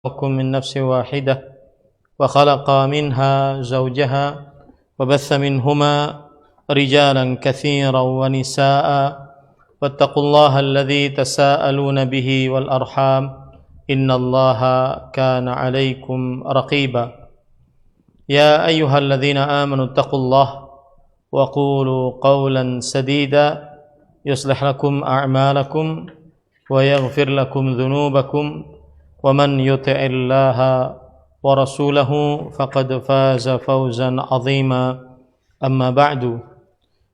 خلقكم من نفس واحدة وخلق منها زوجها وبث منهما رجالا كثيرا ونساء واتقوا الله الذي تساءلون به والأرحام إن الله كان عليكم رقيبا يا أيها الذين آمنوا اتقوا الله وقولوا قولا سديدا يصلح لكم أعمالكم ويغفر لكم ذنوبكم ومن يطع الله ورسوله فقد فاز فوزا عظيما أما بعد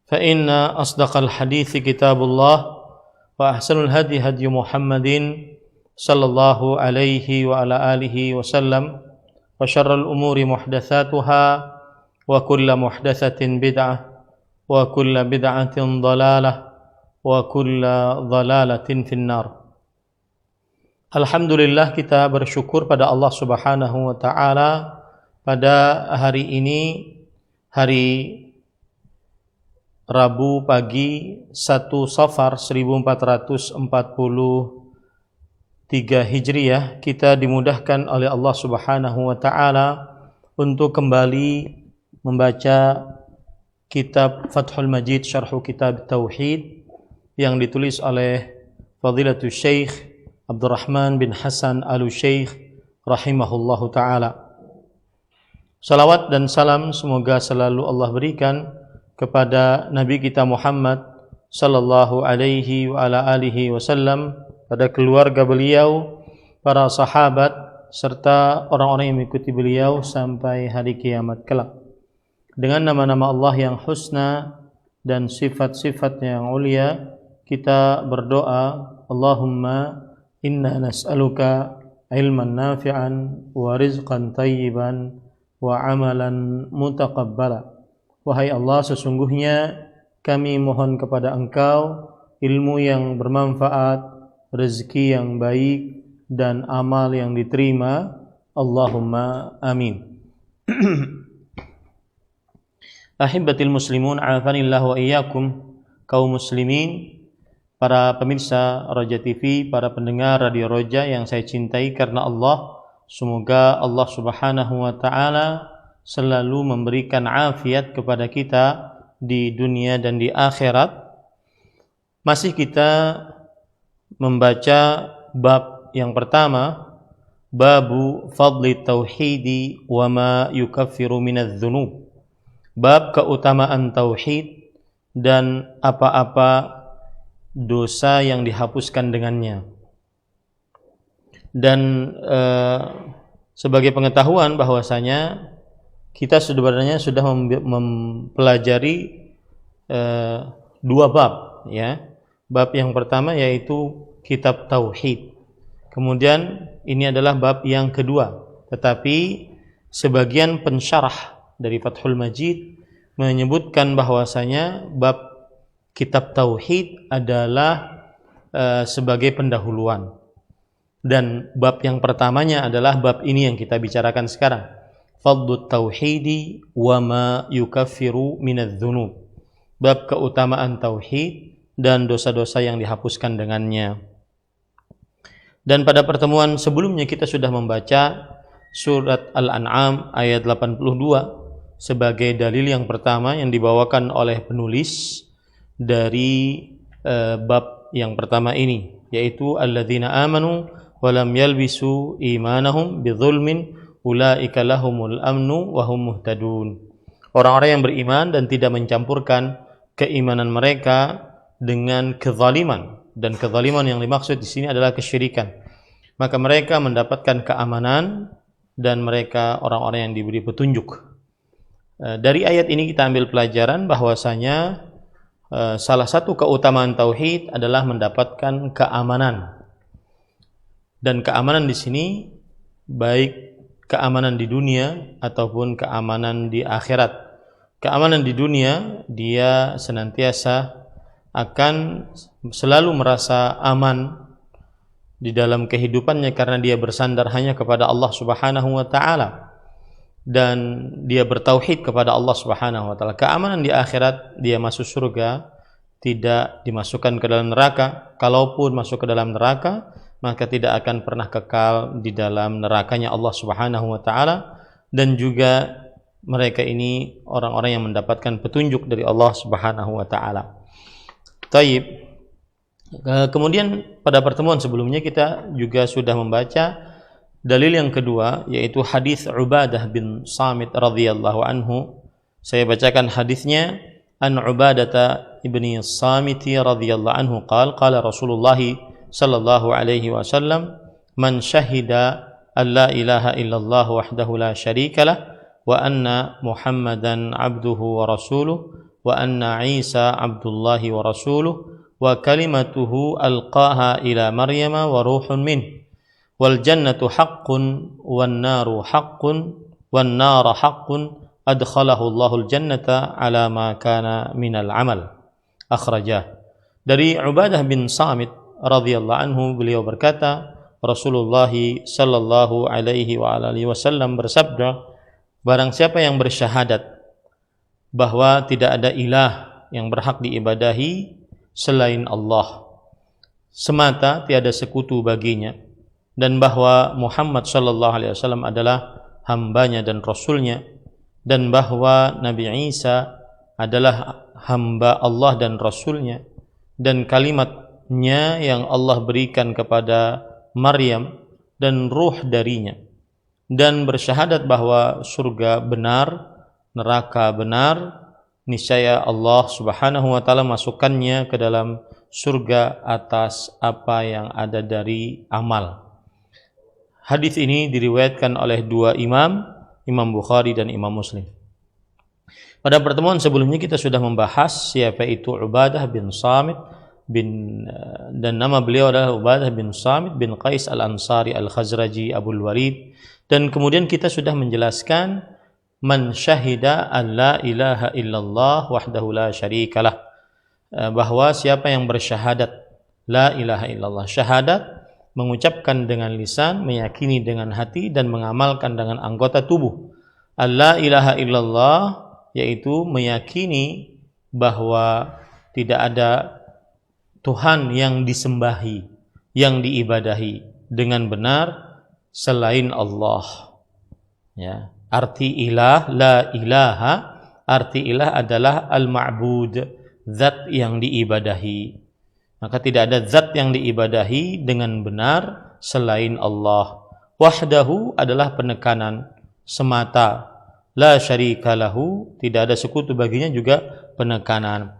فإن أصدق الحديث كتاب الله وأحسن الهدي هدي محمد صلى الله عليه وعلى آله وسلم وشر الأمور محدثاتها وكل محدثة بدعة وكل بدعة ضلالة وكل ضلالة في النار. Alhamdulillah, kita bersyukur pada Allah Subhanahu wa taala pada hari ini, hari Rabu pagi 1 Safar 1443 Hijriah, kita dimudahkan oleh Allah Subhanahu wa taala untuk kembali membaca kitab Fathul Majid Syarhu Kitab Tauhid yang ditulis oleh Fadilatul Syekh Abdurrahman bin Hasan Al-Syekh rahimahullahu ta'ala. Salawat dan salam semoga selalu Allah berikan kepada Nabi kita Muhammad sallallahu alaihi wa ala alihi wasallam, pada keluarga beliau, para sahabat, serta orang-orang yang mengikuti beliau sampai hari kiamat kelak. Dengan nama-nama Allah yang husna dan sifat-sifatnya yang ulia, kita berdoa, Allahumma inna nas'aluka ilman nafi'an wa rizqan tayyiban wa amalan mutaqabbala. Wahai Allah, sesungguhnya kami mohon kepada Engkau ilmu yang bermanfaat, rezeki yang baik, dan amal yang diterima. Allahumma amin. Ahibbatil muslimun, a'afanillah wa iyyakum, kaum muslimin, para pemirsa Roja TV, para pendengar Radio Roja yang saya cintai karena Allah, semoga Allah Subhanahu wa taala selalu memberikan afiat kepada kita di dunia dan di akhirat. Masih kita membaca bab yang pertama, babu fadli tauhidi wa ma yukaffiru minadz dzunub. Bab keutamaan tauhid dan apa-apa dosa yang dihapuskan dengannya. Dan sebagai pengetahuan bahwasanya kita sebenarnya sudah mempelajari dua bab, ya. Bab yang pertama yaitu kitab tauhid. Kemudian ini adalah bab yang kedua. Tetapi sebagian pensyarah dari Fathul Majid menyebutkan bahwasanya bab kitab tauhid adalah sebagai pendahuluan, dan bab yang pertamanya adalah bab ini yang kita bicarakan sekarang, fadlut tauhidi wa ma yukaffiru minadz dzunub. Bab keutamaan tauhid dan dosa-dosa yang dihapuskan dengannya. Dan pada pertemuan sebelumnya kita sudah membaca surat Al-An'am ayat 82 sebagai dalil yang pertama yang dibawakan oleh penulis dari bab yang pertama ini, yaitu alladzina amanu wa lam yalbisu imanahum bidzulmin ulaika lahumul amnu wa hum muhtadun. Orang-orang yang beriman dan tidak mencampurkan keimanan mereka dengan kezaliman, dan kezaliman yang dimaksud di sini adalah kesyirikan, maka mereka mendapatkan keamanan dan mereka orang-orang yang diberi petunjuk. Dari ayat ini kita ambil pelajaran bahwasanya salah satu keutamaan tauhid adalah mendapatkan keamanan. Dan keamanan di sini baik keamanan di dunia ataupun keamanan di akhirat. Keamanan di dunia, dia senantiasa akan selalu merasa aman di dalam kehidupannya karena dia bersandar hanya kepada Allah Subhanahu wa taala dan dia bertauhid kepada Allah Subhanahu wa taala. Keamanan di akhirat, dia masuk surga, tidak dimasukkan ke dalam neraka. Kalaupun masuk ke dalam neraka, maka tidak akan pernah kekal di dalam nerakanya Allah Subhanahu wa taala, dan juga mereka ini orang-orang yang mendapatkan petunjuk dari Allah Subhanahu wa taala. Taib. Kemudian pada pertemuan sebelumnya kita juga sudah membaca dalil yang kedua, yaitu hadis Ubadah bin Samit radhiyallahu anhu. Saya bacakan hadisnya. An Ubadah ibni Samit radhiyallahu anhu qala Rasulullah sallallahu alaihi wasallam, man syahida an la ilaha illallah wahdahu la syarika lah wa anna Muhammadan abduhu wa rasuluh wa anna Isa abdullahi wa rasuluh wa kalimatuhu alqaha ila Maryama wa ruhun min wal jannatu haqqun wan naru haqqun wan nara haqqun adkhalahu Allahul jannata ala ma kana minal amal. Akhrajah. Dari Ubadah bin Samit radhiyallahu anhu, beliau berkata, Rasulullah sallallahu alaihi wa alihi wasallam bersabda, barang siapa yang bersyahadat bahwa tidak ada ilah yang berhak diibadahi selain Allah semata, tiada sekutu baginya, dan bahwa Muhammad sallallahu alaihi wasallam adalah hambanya dan rasulnya, dan bahwa Nabi Isa adalah hamba Allah dan rasulnya, dan kalimatnya yang Allah berikan kepada Maryam dan ruh darinya, dan bersyahadat bahwa surga benar, neraka benar, niscaya Allah Subhanahu wa taala masukkannya ke dalam surga atas apa yang ada dari amal. Hadis ini diriwayatkan oleh dua imam, Imam Bukhari dan Imam Muslim. Pada pertemuan sebelumnya kita sudah membahas siapa itu Ubadah bin Samit dan nama beliau adalah Ubadah bin Samit bin Qais al-Ansari al-Khazraji Abul Walid, dan kemudian kita sudah menjelaskan man syahida an la ilaha illallah wahdahu la syarikalah, bahwa siapa yang bersyahadat la ilaha illallah, syahadat mengucapkan dengan lisan, meyakini dengan hati, dan mengamalkan dengan anggota tubuh. La ilaha illallah yaitu meyakini bahwa tidak ada Tuhan yang disembahi, yang diibadahi dengan benar selain Allah. Ya, arti ilah, la ilaha, arti ilah adalah al-ma'bud, zat yang diibadahi. Maka tidak ada zat yang diibadahi dengan benar selain Allah. Wahdahu adalah penekanan semata. La syarika lahu, tidak ada sekutu baginya, juga penekanan.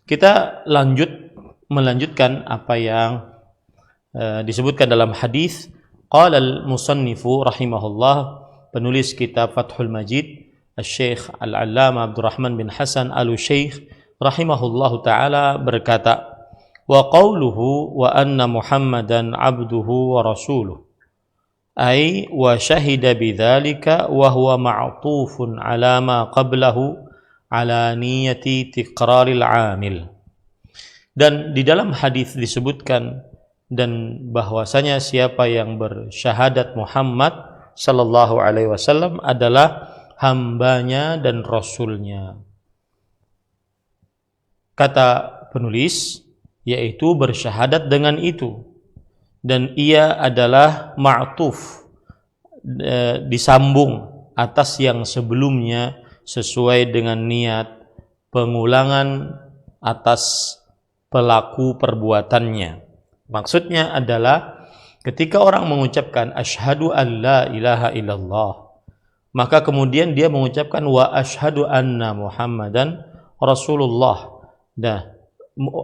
Kita melanjutkan apa yang disebutkan dalam hadis. Qala al-musannifu rahimahullah, penulis kitab Fathul Majid, Al-Syekh Al-Allama Abdurrahman bin Hasan Al-Syekh rahimahullahu taala berkata, wa qawluhu wa anna Muhammadan abduhu wa rasuluh, ay wa syahida bidzalika wa huwa ma'tufun ala ma qablahu ala niyati tiqraril amil. Dan di dalam hadis disebutkan dan bahwasanya siapa yang bersyahadat Muhammad sallallahu alaihi wasallam adalah hambanya dan rasulnya. Kata penulis, yaitu bersyahadat dengan itu, dan ia adalah ma'tuf, disambung atas yang sebelumnya sesuai dengan niat pengulangan atas pelaku perbuatannya. Maksudnya adalah ketika orang mengucapkan asyhadu an la ilaha illallah, maka kemudian dia mengucapkan wa asyhadu anna Muhammadan Rasulullah. Nah,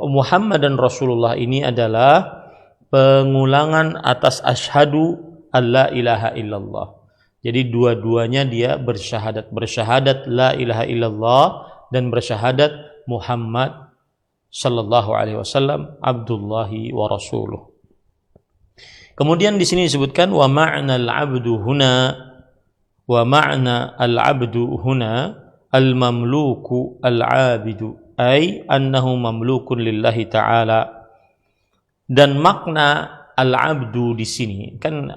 Muhammad dan Rasulullah ini adalah pengulangan atas asyhadu alla ilaha illallah. Jadi dua-duanya dia bersyahadat la ilaha illallah dan bersyahadat Muhammad sallallahu alaihi wasallam abdullahi wa rasuluh. Kemudian di sini disebutkan wa ma'na al-'abdu huna al-mamluku al-'abidu, ay annahu mamlukun lillahi ta'ala. Dan makna al-'abdu di sini kan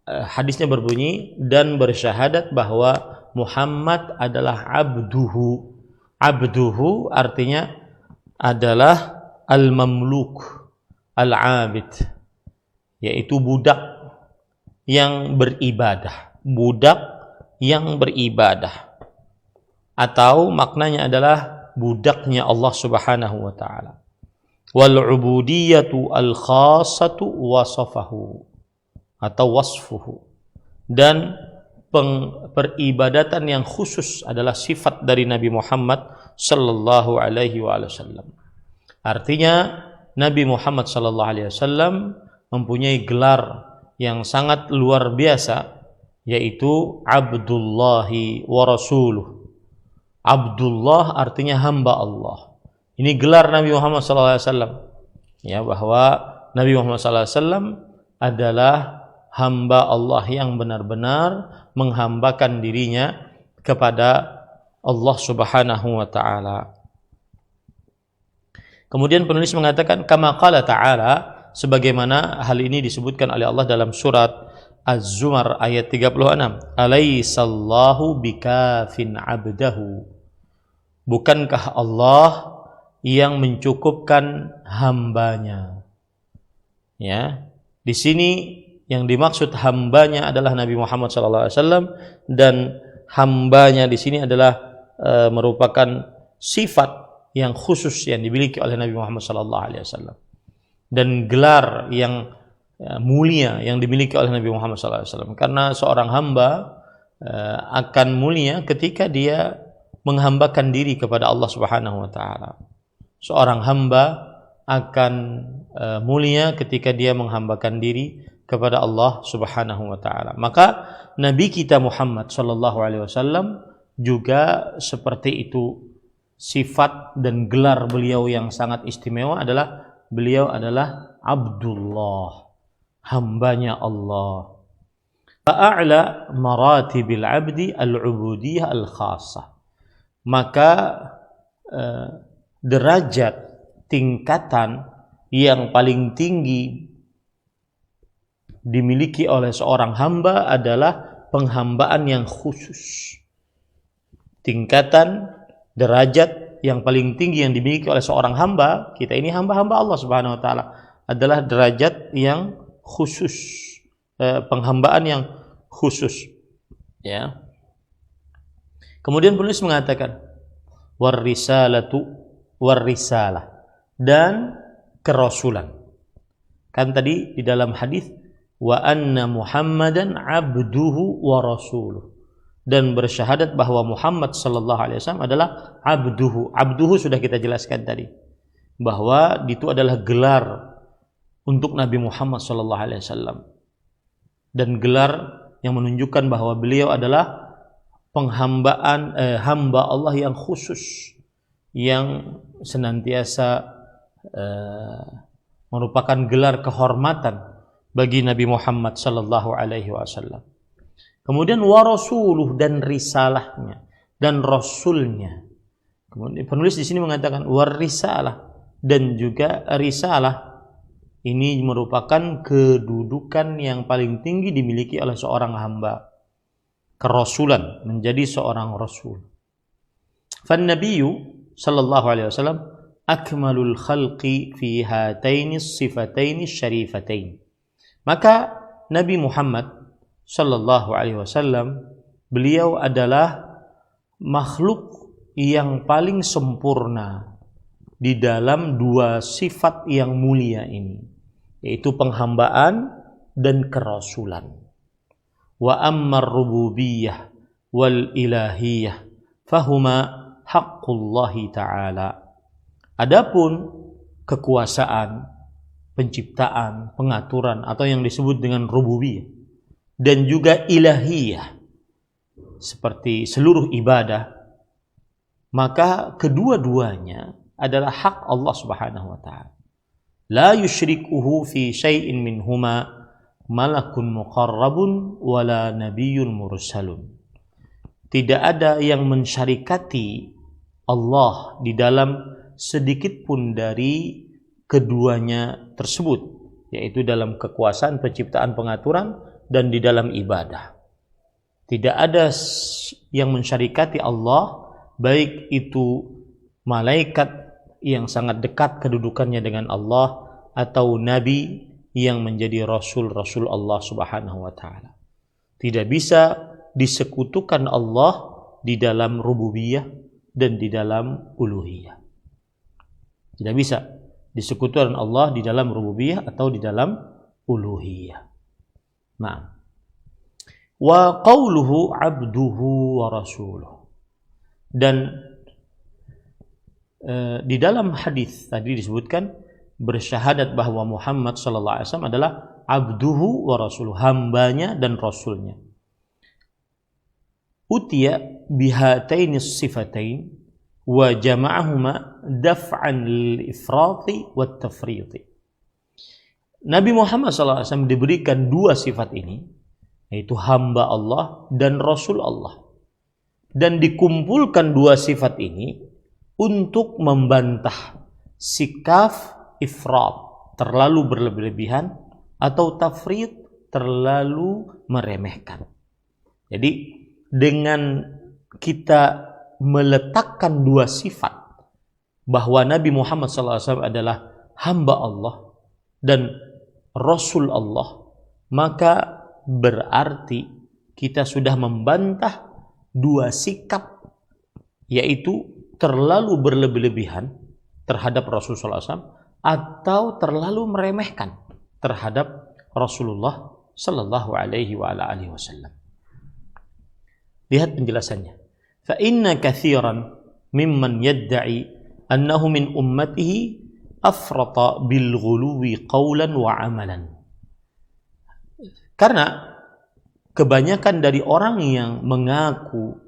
hadisnya berbunyi dan bersyahadat bahwa Muhammad adalah abduhu. Abduhu artinya adalah al-mamluk, al-'abid. yaitu budak yang beribadah, budak yang beribadah, atau maknanya adalah budaknya Allah Subhanahu wa taala. Wal ubudiyatu al khassatu wasafahu atau wasfuhu, dan peribadatan yang khusus adalah sifat dari Nabi Muhammad sallallahu alaihi wasallam. Artinya Nabi Muhammad sallallahu alaihi wasallam mempunyai gelar yang sangat luar biasa, yaitu Abdullahi wa Rasuluh. Abdullah artinya hamba Allah. Ini gelar Nabi Muhammad sallallahu alaihi wasallam, ya, bahwa Nabi Muhammad sallallahu alaihi wasallam adalah hamba Allah yang benar-benar menghambakan dirinya kepada Allah Subhanahu wa taala. Kemudian penulis mengatakan kama qala ta'ala, sebagaimana hal ini disebutkan oleh Allah dalam surat Az-Zumar ayat 36. Alaihissallahu bikafin abdahu. Bukankah Allah yang mencukupkan hambanya? Ya, di sini yang dimaksud hambanya adalah Nabi Muhammad SAW, dan hambanya di sini adalah merupakan sifat yang khusus yang dimiliki oleh Nabi Muhammad SAW, dan gelar yang mulia yang dimiliki oleh Nabi Muhammad SAW. Karena seorang hamba akan mulia ketika dia menghambakan diri kepada Allah Subhanahu wa taala. Seorang hamba akan mulia ketika dia menghambakan diri kepada Allah Subhanahu wa taala. Maka Nabi kita Muhammad sallallahu alaihi wasallam juga seperti itu. Sifat dan gelar beliau yang sangat istimewa adalah beliau adalah Abdullah, hambanya Allah. Fa'a'la maratibil abdi al-ubudiyah al-khassah. Maka derajat tingkatan yang paling tinggi dimiliki oleh seorang hamba adalah penghambaan yang khusus. Tingkatan derajat yang paling tinggi yang dimiliki oleh seorang hamba, kita ini hamba-hamba Allah Subhanahu wa taala, adalah derajat yang khusus, penghambaan yang khusus, ya. Kemudian penulis mengatakan warrisalah dan kerasulan. Kan tadi di dalam hadis wa anna Muhammadan abduhu wa rasuluh, dan bersyahadat bahwa Muhammad sallallahu alaihi wasallam adalah abduhu. Abduhu sudah kita jelaskan tadi, bahwa itu adalah gelar untuk Nabi Muhammad sallallahu alaihi wasallam, dan gelar yang menunjukkan bahwa beliau adalah penghambaan hamba Allah yang khusus, yang senantiasa merupakan gelar kehormatan bagi Nabi Muhammad sallallahu alaihi wasallam. Kemudian wa rasuluh, dan risalahnya dan rasulnya. Kemudian penulis di sini mengatakan war risalah, dan juga risalah ini merupakan kedudukan yang paling tinggi dimiliki oleh seorang hamba. Kerasulan, menjadi seorang rasul. Fan nabiyyu sallallahu alaihi wasallam akmalul khalqi fi hataini sifataini syarifatain. Maka Nabi Muhammad sallallahu alaihi wasallam, beliau adalah makhluk yang paling sempurna di dalam dua sifat yang mulia ini, yaitu penghambaan dan kerasulan. Wa ammar rububiyah wal ilahiyah fahuma haqqullahi ta'ala. Adapun kekuasaan, penciptaan, pengaturan, atau yang disebut dengan rububiyah dan juga ilahiyah, seperti seluruh ibadah, maka kedua-duanya adalah hak Allah Subhanahu wa taala. La yusyrikuhu fi syai'in minhuma malakun muqarrabun wala nabiyyun mursalun. Tidak ada yang mensyarikati Allah di dalam sedikit pun dari keduanya tersebut, yaitu dalam kekuasaan, penciptaan, pengaturan, dan di dalam ibadah. Tidak ada yang mensyarikati Allah, baik itu malaikat yang sangat dekat kedudukannya dengan Allah, atau nabi yang menjadi rasul-rasul Allah Subhanahu wa taala. Tidak bisa disekutukan Allah di dalam rububiyah dan di dalam uluhiyah. Tidak bisa disekutukan Allah di dalam rububiyah atau di dalam uluhiyah. Nah, wa qauluhu abduhu wa rasuluh. Dan di dalam hadis tadi disebutkan bersyahadat bahwa Muhammad sallallahu alaihi wasallam adalah abduhu wa rasuluh, hambanya dan rasulnya. Utiya bihataini sifatain wa jama'ahuma daf'an lil ifrati wat tafriti. Nabi Muhammad SAW diberikan dua sifat ini, yaitu hamba Allah dan Rasul Allah. Dan dikumpulkan dua sifat ini untuk membantah sikap ifrat, terlalu berlebihan, atau tafrit, terlalu meremehkan. Jadi dengan kita meletakkan dua sifat bahwa Nabi Muhammad SAW adalah hamba Allah dan Rasul Allah, maka berarti kita sudah membantah dua sikap, yaitu terlalu berlebihan terhadap Rasulullah SAW atau terlalu meremehkan terhadap Rasulullah Sallallahu Alaihi Wasallam. Lihat penjelasannya. Fa inna katsiran mimman yadda'i annahu min ummatihi afrata bil ghuluwi qawlan wa amalan. Karena kebanyakan dari orang yang mengaku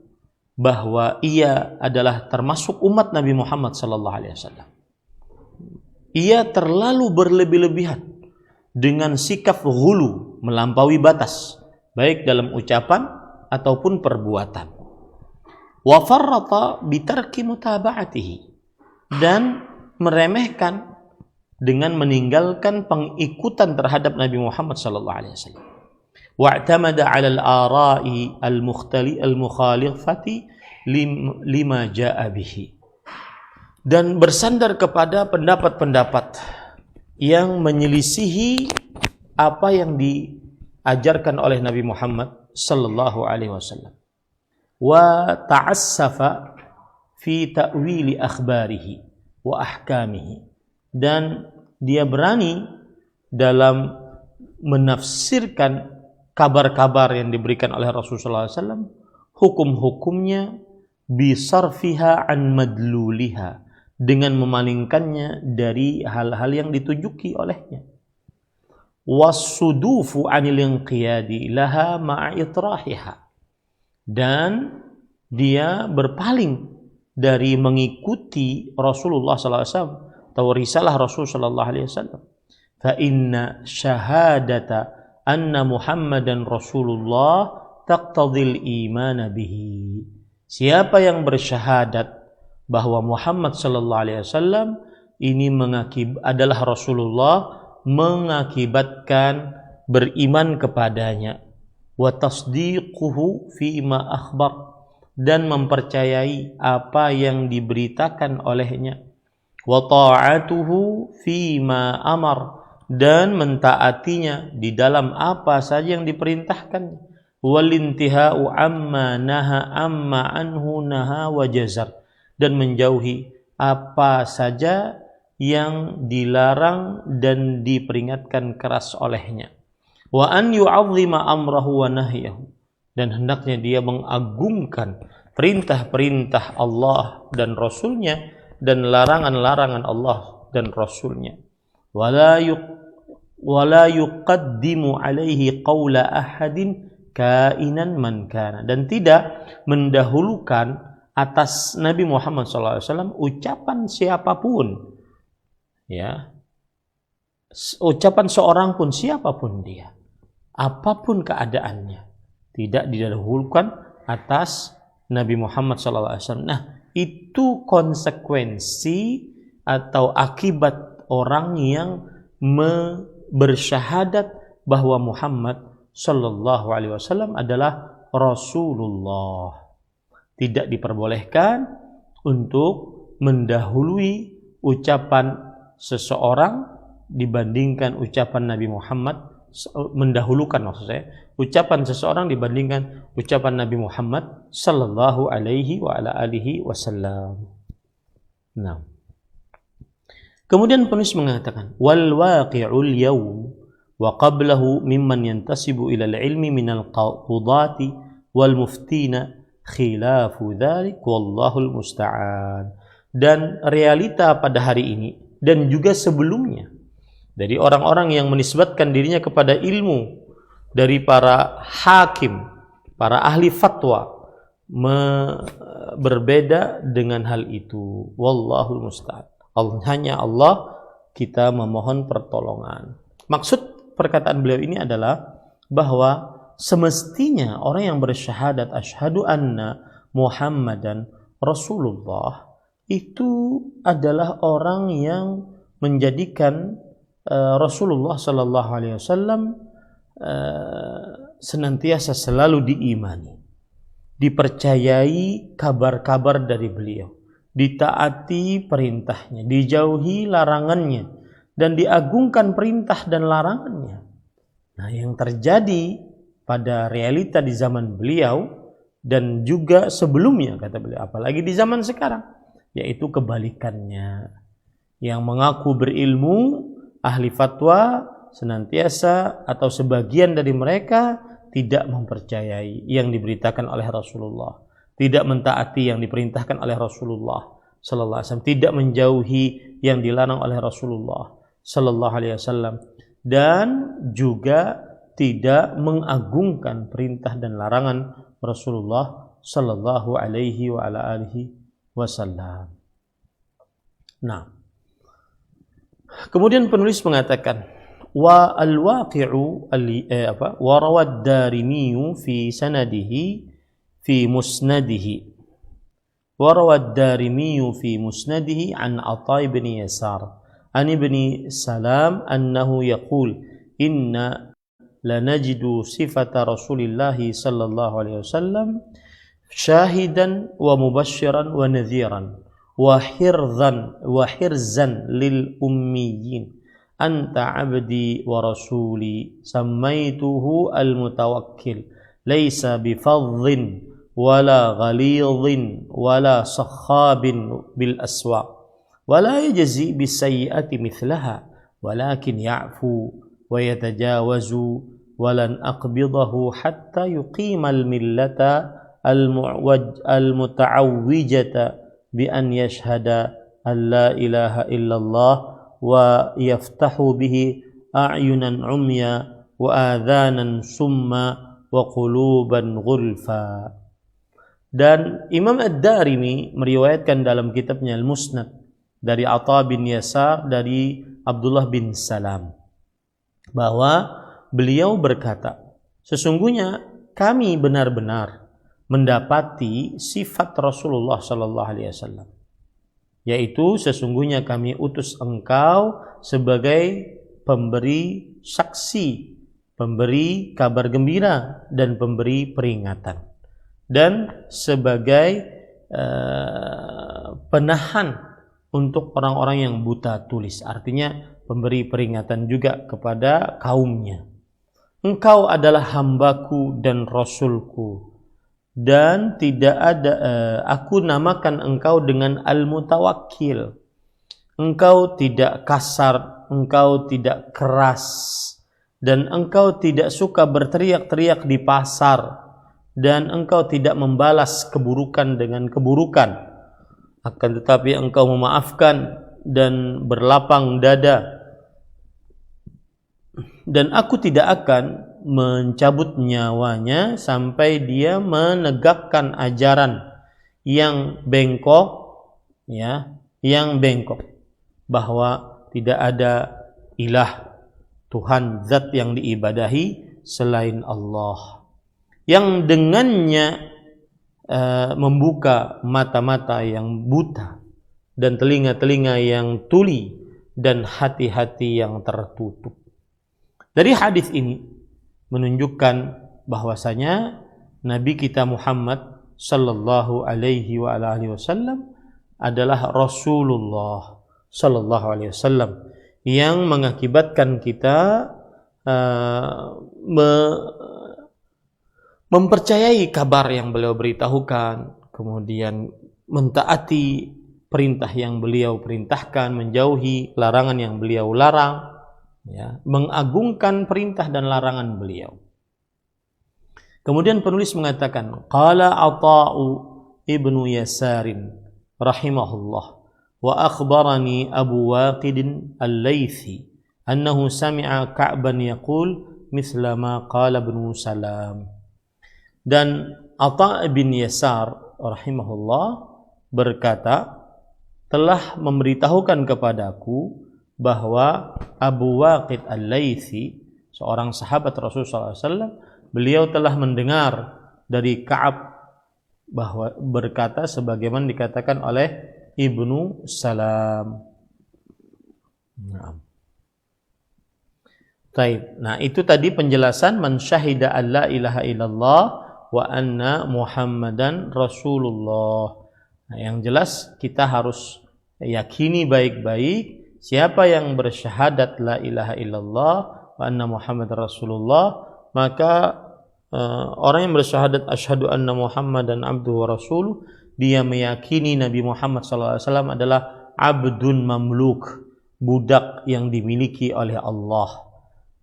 bahwa ia adalah termasuk umat Nabi Muhammad sallallahu alaihi wasallam, ia terlalu berlebih-lebihan dengan sikap ghulu, melampaui batas, baik dalam ucapan ataupun perbuatan. Wa farrata bitarki mutaba'atihi, dan meremehkan dengan meninggalkan pengikutan terhadap Nabi Muhammad sallallahu alaihi wasallam. Wa'tamada 'ala al-ara'i al-mukhalifati lima ja'a bihi, dan bersandar kepada pendapat-pendapat yang menyelisihi apa yang diajarkan oleh Nabi Muhammad sallallahu alaihi wasallam. Wa ta'assafa fi ta'wili akhbarihi wa ahkamihi, dan dia berani dalam menafsirkan kabar-kabar yang diberikan oleh Rasulullah SAW, hukum-hukumnya bisarfiha an madluliha, dengan memalingkannya dari hal-hal yang ditujuki olehnya. Wasudufu anil inqiyadi laha ma'a itrahiha, dan dia berpaling dari mengikuti Rasulullah SAW atau risalah Rasulullah SAW. Fa inna syahadata anna Muhammadan Rasulullah taqtadil iman bihi. Siapa yang bersyahadat bahwa Muhammad sallallahu alaihi wasallam ini adalah Rasulullah, mengakibatkan beriman kepadanya, wa tasdiquhu fi ma akhbar, dan mempercayai apa yang diberitakan olehnya, wa ta'atuhu fi ma amar, dan mentaatinya di dalam apa saja yang diperintahkan, wal intihau amma anhu naha wa jazar, dan menjauhi apa saja yang dilarang dan diperingatkan keras olehnya. Wa an yu'azzima amrahu wa nahyahu, dan hendaknya dia mengagungkan perintah-perintah Allah dan Rasulnya dan larangan-larangan Allah dan Rasulnya. Wala yuqaddimu alaihi qawla ahadin kainan man kana, dan tidak mendahulukan atas Nabi Muhammad SAW ucapan siapapun, ya, ucapan seorang pun, siapapun dia, apapun keadaannya, tidak didahulukan atas Nabi Muhammad SAW. Nah, itu konsekuensi atau akibat orang yang bersyahadat bahwa Muhammad Sallallahu Alaihi Wasallam adalah Rasulullah. Tidak diperbolehkan untuk mendahului ucapan seseorang dibandingkan ucapan Nabi Muhammad, mendahulukan maksud saya, ucapan seseorang dibandingkan ucapan Nabi Muhammad sallallahu alaihi wa ala alihi wasallam. Nah. Kemudian penulis mengatakan, wal waqi'ul yawm wa qablahu mimman yantasibu ila al-ilmi minal qudati wal muftina khilafu dzalik wallahul musta'an. Dan realita pada hari ini dan juga sebelumnya dari orang-orang yang menisbatkan dirinya kepada ilmu, dari para hakim, para ahli fatwa, berbeda dengan hal itu. Wallahul musta'an. Hanya Allah kita memohon pertolongan. Maksud perkataan beliau ini adalah bahwa semestinya orang yang bersyahadat asyhadu anna Muhammadan Rasulullah itu adalah orang yang menjadikan Rasulullah sallallahu alaihi wasallam senantiasa selalu diimani, dipercayai kabar-kabar dari beliau, ditaati perintahnya, dijauhi larangannya, dan diagungkan perintah dan larangannya. Nah, yang terjadi pada realita di zaman beliau dan juga sebelumnya, kata beliau, apalagi di zaman sekarang, yaitu kebalikannya. Yang mengaku berilmu, ahli fatwa, senantiasa atau sebagian dari mereka tidak mempercayai yang diberitakan oleh Rasulullah, tidak mentaati yang diperintahkan oleh Rasulullah sallallahu alaihi wasallam, tidak menjauhi yang dilarang oleh Rasulullah sallallahu alaihi wasallam, dan juga tidak mengagungkan perintah dan larangan Rasulullah sallallahu alaihi wa ala alihi wasallam. Nah, kemudian penulis mengatakan wa al-waqi'u wa rawad Darimi fi sanadihi fi musnadihi wa rawad Darimi fi musnadihi an Atha bin Yasar an ibni Salam annahu yaqul inna lanajidu sifata Rasulillahi sallallahu alaihi wasallam syahidan wa mubashiran wa nadhiran wa hirzan lil ummiyin anta abdi wa rasuli sammaituhu al-mutawakkil laysa bifadhin wala ghalidhin wala sakhabin bil aswaq wala yajzi bisayyi'ati mithlaha walakin ya'fu wa yatajawazu walan aqbidahu hatta yuqimal millata al-muta'awwijata bi an yashhada an la ilaha illallah wa yaftahu bihi a'yunan umya wa adhanan summa wa quluban ghulfa. Dan Imam Ad-Darimi meriwayatkan dalam kitabnya Al-Musnad dari Atha bin Yasar dari Abdullah bin Salam bahwa beliau berkata, sesungguhnya kami benar-benar mendapati sifat Rasulullah sallallahu alaihi wasallam, yaitu sesungguhnya kami utus engkau sebagai pemberi saksi, pemberi kabar gembira dan pemberi peringatan, dan sebagai penahan untuk orang-orang yang buta tulis, artinya pemberi peringatan juga kepada kaumnya. Engkau adalah hambaku dan rasulku, dan tidak ada aku namakan engkau dengan al-mutawakkil. Engkau tidak kasar, engkau tidak keras, dan engkau tidak suka berteriak-teriak di pasar, dan engkau tidak membalas keburukan dengan keburukan, akan tetapi engkau memaafkan dan berlapang dada, dan aku tidak akan mencabut nyawanya sampai dia menegakkan ajaran yang bengkok, ya, yang bengkok, bahwa tidak ada ilah, Tuhan, zat yang diibadahi selain Allah, yang dengannya membuka mata-mata yang buta dan telinga-telinga yang tuli dan hati-hati yang tertutup. Dari hadis ini menunjukkan bahwasanya Nabi kita Muhammad sallallahu alaihi wa alihi wasallam adalah Rasulullah sallallahu alaihi wasallam yang mengakibatkan kita mempercayai kabar yang beliau beritahukan, kemudian mentaati perintah yang beliau perintahkan, menjauhi larangan yang beliau larang, ya, mengagungkan perintah dan larangan beliau. Kemudian penulis mengatakan, qala Ata'u ibnu Yasarin rahimahullah wa akhbarani Abu Waqid al-Laythi annahu sami'a Ka'ban yaqul mithla ma qala ibnu Salam. Dan Ata' bin Yasar rahimahullah berkata, telah memberitahukan kepadaku bahwa Abu Waqid al-Laythi, seorang sahabat Rasulullah SAW, beliau telah mendengar dari Ka'ab bahwa berkata sebagaimana dikatakan oleh Ibnu Salam. Nah, itu tadi penjelasan man syahida alla ilaha illallah wa anna Muhammadan Rasulullah. Nah, yang jelas kita harus yakini baik-baik siapa yang bersyahadat la ilaha illallah wa anna Muhammadan Rasulullah, maka orang yang bersyahadat asyhadu anna Muhammadan abduhu wa rasuluh, dia meyakini Nabi Muhammad SAW adalah abdun mamluk, budak yang dimiliki oleh Allah.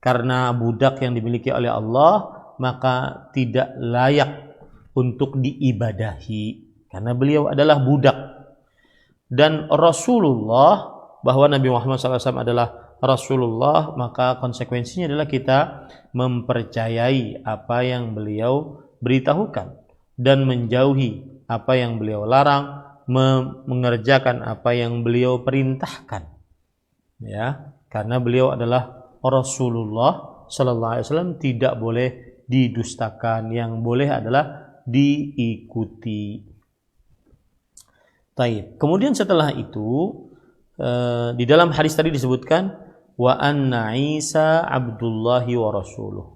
Karena budak yang dimiliki oleh Allah, maka tidak layak untuk diibadahi karena beliau adalah budak. Dan Rasulullah, bahwa Nabi Muhammad SAW adalah Rasulullah, maka konsekuensinya adalah kita mempercayai apa yang beliau beritahukan dan menjauhi apa yang beliau larang, mengerjakan apa yang beliau perintahkan, ya, karena beliau adalah Rasulullah sallallahu alaihi wasallam, tidak boleh didustakan, yang boleh adalah diikuti. Taib. Kemudian setelah itu di dalam hadis tadi disebutkan wa anna Isa abdullahi wa rasuluh.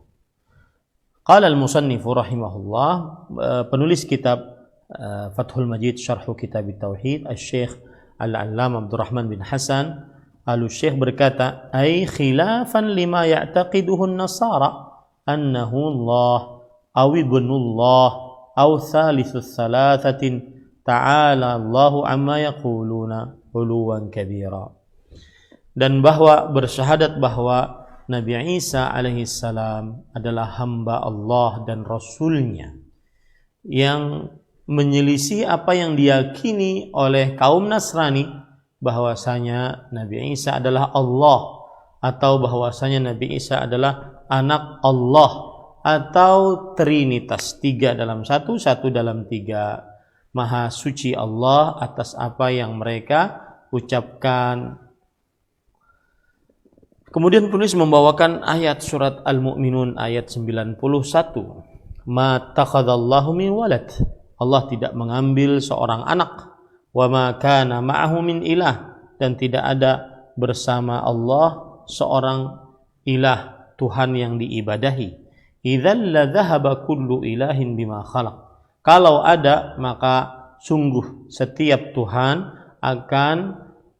Qala al-musannif rahimahullah, penulis kitab Fathul Majid Syarh Kitab Tauhid, Asy-Syaikh Al-Allamah Abdurrahman bin Hasan Al-Syekh berkata, ay khilafan lima ya'taqiduhu an-nasara annahu Allah aw ibnullah aw thalitsus thalathatin ta'ala Allahu amma yaquluna uluwan kabira. Dan bahwa bersyahadat bahwa Nabi Isa alaihi salam adalah hamba Allah dan Rasulnya, yang menyelisih apa yang diyakini oleh kaum Nasrani bahwasanya Nabi Isa adalah Allah, atau bahwasanya Nabi Isa adalah anak Allah, atau Trinitas, 3 dalam 1, 1 dalam 3. Maha suci Allah atas apa yang mereka ucapkan. Kemudian penulis membawakan ayat surat Al-Mu'minun ayat 91. Ma takhadallahu min walad. Allah tidak mengambil seorang anak. Wa ma kana ma'ahu min ilah, dan tidak ada bersama Allah seorang ilah, Tuhan yang diibadahi. Idzal la dhahaba kullu ilahin bima khalaq. Kalau ada, maka sungguh setiap Tuhan akan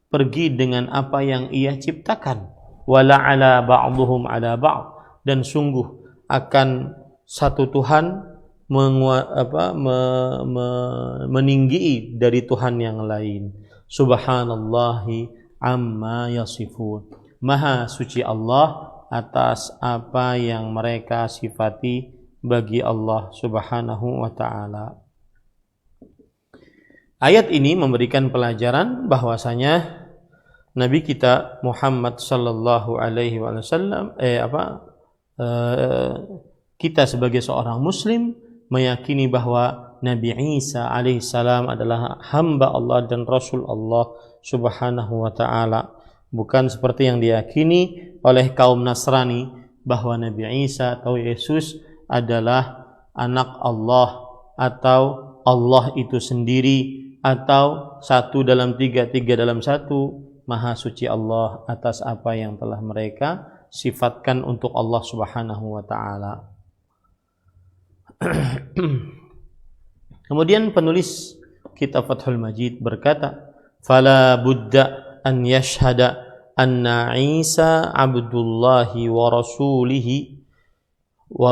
pergi dengan apa yang ia ciptakan. Wala ala ba'dhum ala ba'd, dan sungguh akan satu Tuhan meninggi dari Tuhan yang lain. Subhanallahi amma yasifun. Maha suci Allah atas apa yang mereka sifati bagi Allah Subhanahu wa ta'ala. Ayat ini memberikan pelajaran bahwasanya Nabi kita Muhammad sallallahu alaihi wasallam kita sebagai seorang muslim meyakini bahwa Nabi Isa alaihi salam adalah hamba Allah dan Rasul Allah Subhanahu wa ta'ala, bukan seperti yang diyakini oleh kaum Nasrani bahwa Nabi Isa atau Yesus adalah anak Allah, atau Allah itu sendiri, atau 1 dalam 3, 3 dalam 1. Maha suci Allah atas apa yang telah mereka sifatkan untuk Allah Subhanahu wa ta'ala. Kemudian penulis kitab Fathul Majid berkata, fala budda an yashhada anna Isa abdullahi wa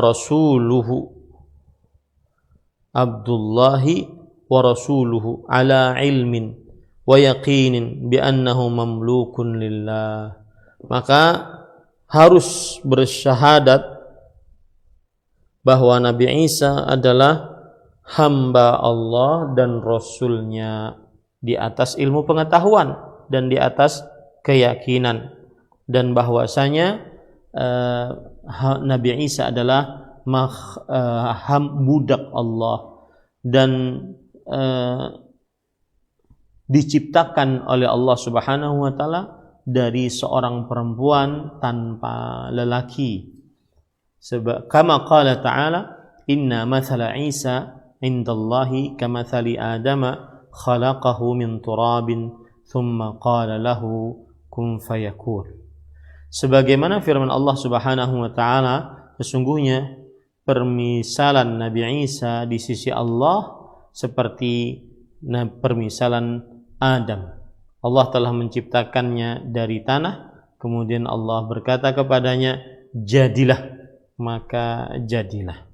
rasuluhu abdullahi wa rasuluhu ala ilmin wa yaqinin bi annahu mamlukun lillah. Maka harus bersyahadat bahwa Nabi Isa adalah hamba Allah dan Rasulnya di atas ilmu pengetahuan dan di atas keyakinan, dan bahwasanya Nabi Isa adalah budak Allah dan diciptakan oleh Allah Subhanahu wa taala dari seorang perempuan tanpa lelaki. Sebab kama qala ta'ala inna mathala Isa indallahi kamathali Adama khalaqahu min turabin thumma qala lahu kun fayakun. Sebagaimana firman Allah Subhanahu wa taala, sesungguhnya permisalan Nabi Isa di sisi Allah seperti permisalan Adam. Allah telah menciptakannya dari tanah, kemudian Allah berkata kepadanya, jadilah, maka jadilah.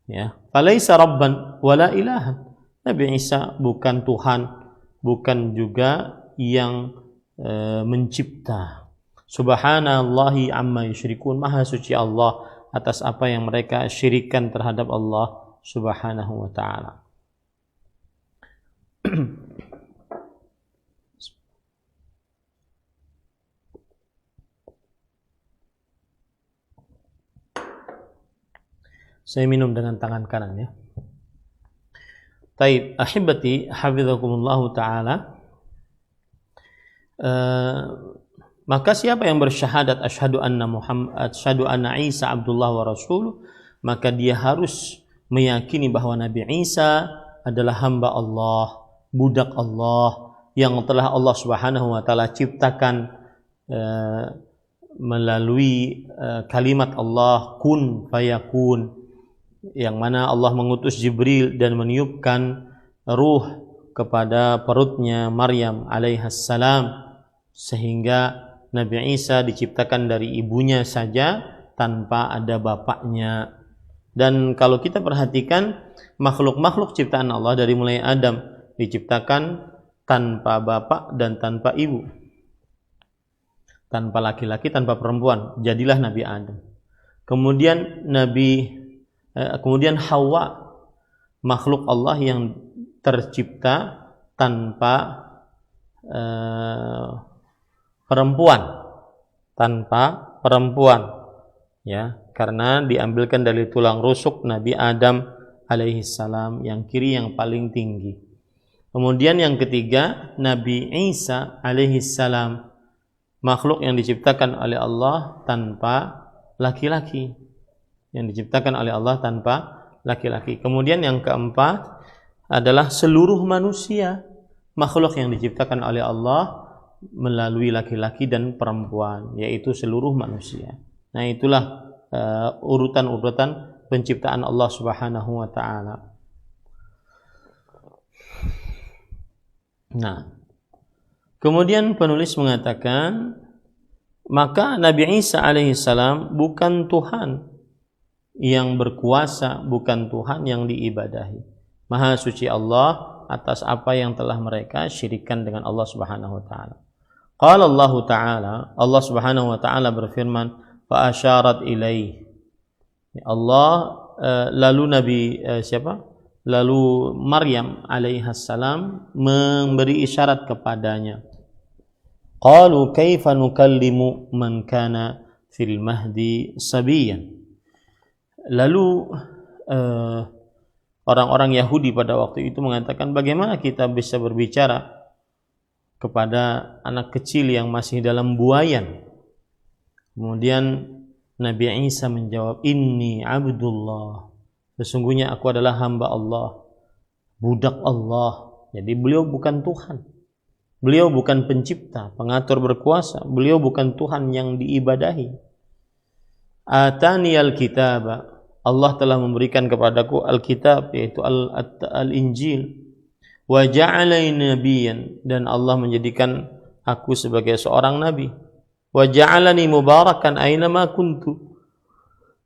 Ya, falaisa rabban wala ilahan. Nabi Isa bukan Tuhan, bukan juga yang mencipta. Subhanallahi amma yusyrikun. Maha suci Allah atas apa yang mereka syirikkan terhadap Allah Subhanahu wa taala. Saya minum dengan tangan kanan ya. Taib, ahibati hafizakumullah taala. Maka siapa yang bersyahadat asyhadu anna Isa Abdullah wa Rasuluh, maka dia harus meyakini bahwa Nabi Isa adalah hamba Allah, budak Allah yang telah Allah Subhanahu wa taala ciptakan melalui kalimat Allah kun fayakun, yang mana Allah mengutus Jibril dan meniupkan ruh kepada perutnya Maryam alaihassalam, sehingga Nabi Isa diciptakan dari ibunya saja tanpa ada bapaknya. Dan kalau kita perhatikan makhluk-makhluk ciptaan Allah dari mulai Adam diciptakan tanpa bapak dan tanpa ibu, tanpa laki-laki, tanpa perempuan, jadilah Nabi Adam. Kemudian Hawa, makhluk Allah yang tercipta tanpa perempuan, ya, karena diambilkan dari tulang rusuk Nabi Adam alaihi salam yang kiri yang paling tinggi. Kemudian yang ketiga Nabi Isa alaihi salam, makhluk yang diciptakan oleh Allah tanpa laki-laki, Kemudian yang keempat adalah seluruh manusia, makhluk yang diciptakan oleh Allah melalui laki-laki dan perempuan, yaitu seluruh manusia. Nah, itulah urutan-urutan penciptaan Allah Subhanahu wa taala. Nah, kemudian penulis mengatakan, maka Nabi Isa alaihissalam bukan Tuhan yang berkuasa, bukan Tuhan yang diibadahi. Maha suci Allah atas apa yang telah mereka syirikkan dengan Allah Subhanahu wa taala. Qala Allah taala, Allah Subhanahu wa taala berfirman, fa asyarat ilaih. Allah lalu Maryam alaihassalam memberi isyarat kepadanya. Qalu kaifa nukallimu man kana fil mahdi sabiyan. Lalu orang-orang Yahudi pada waktu itu mengatakan, bagaimana kita bisa berbicara kepada anak kecil yang masih dalam buayan? Kemudian Nabi Isa menjawab, inni abdullah, sesungguhnya aku adalah hamba Allah, budak Allah. Jadi beliau bukan Tuhan, beliau bukan pencipta, pengatur, berkuasa, beliau bukan Tuhan yang diibadahi. Atani al-kitab, Allah telah memberikan kepadaku Alkitab, yaitu Al-Injil. Wa ja'alani nabiyyan, dan Allah menjadikan aku sebagai seorang nabi. wa ja'alani mubarakan aynama kuntu,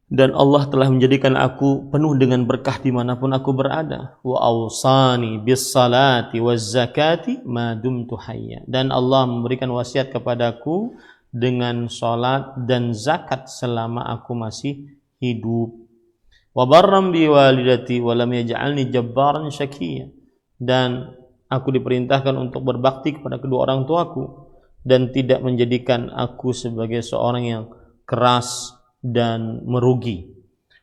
dan Allah telah menjadikan aku penuh dengan berkah dimanapun aku berada. Wa awsani bis salati waz zakati ma dumtu hayya, dan Allah memberikan wasiat kepadaku dengan salat dan zakat selama aku masih hidup. Wa barram bi walidati wa lam yaj'alni jabbaran syaqiyya, dan aku diperintahkan untuk berbakti kepada kedua orang tuaku dan tidak menjadikan aku sebagai seorang yang keras dan merugi.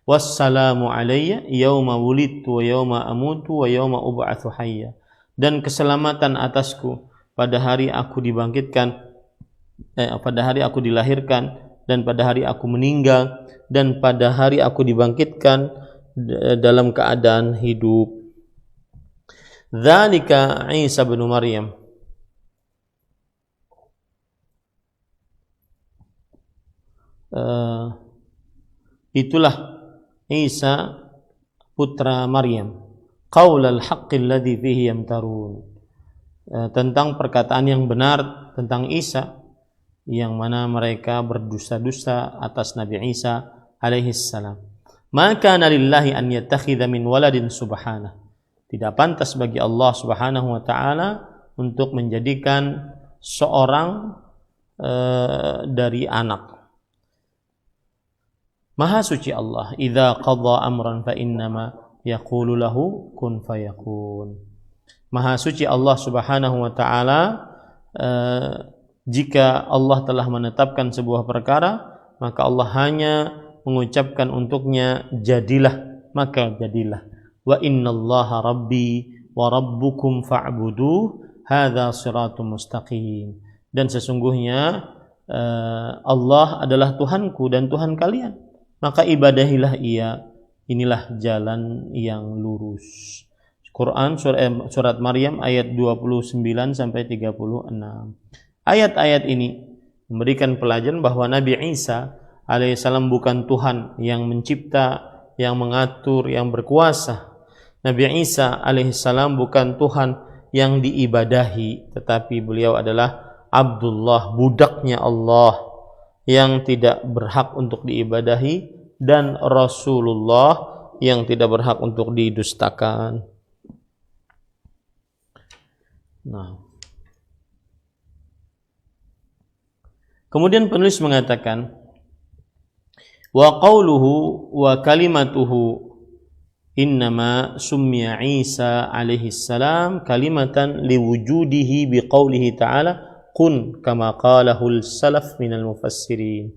Wassalamu alayya yauma wulidtu wa yauma amutu wa yauma ub'atsu hayya, dan keselamatan atasku pada hari aku dibangkitkan, pada hari aku dilahirkan, dan pada hari aku meninggal, dan pada hari aku dibangkitkan dalam keadaan hidup. Dzalika Isa bin Maryam. Itulah Isa putra Maryam, qaulal haqqi alladzi fihi yamtarun, tentang perkataan yang benar tentang Isa yang mana mereka berdusta-dusta atas Nabi Isa alaihi salam. Maka lillahi an yattakhidha min waladin subhanahu, tidak pantas bagi Allah Subhanahu wa taala untuk menjadikan seorang dari anak. Maha suci Allah. Idza qadha amran fa innama yaqulu lahu kun fayakun. Maha suci Allah Subhanahu wa taala, jika Allah telah menetapkan sebuah perkara, maka Allah hanya mengucapkan untuknya jadilah, maka jadilah. Wa innallaha rabbi wa rabbukum fa'buduh hadza siratun mustaqim. Dan sesungguhnya Allah adalah Tuhanku dan Tuhan kalian, maka ibadahilah Ia, inilah jalan yang lurus. Quran surat Maryam ayat 29 sampai 36. Ayat-ayat ini memberikan pelajaran bahwa Nabi Isa alaihissalam bukan Tuhan yang mencipta, yang mengatur, yang berkuasa. Nabi Isa alaihissalam bukan Tuhan yang diibadahi, tetapi beliau adalah Abdullah, budaknya Allah yang tidak berhak untuk diibadahi, dan Rasulullah yang tidak berhak untuk didustakan. Nah, kemudian penulis mengatakan, wa qawluhu wa kalimatuhu innama summiya Isa alaihi salam kalimatan liwujudihi biqaulihi ta'ala kun kama qalahul salaf minal mufassirin.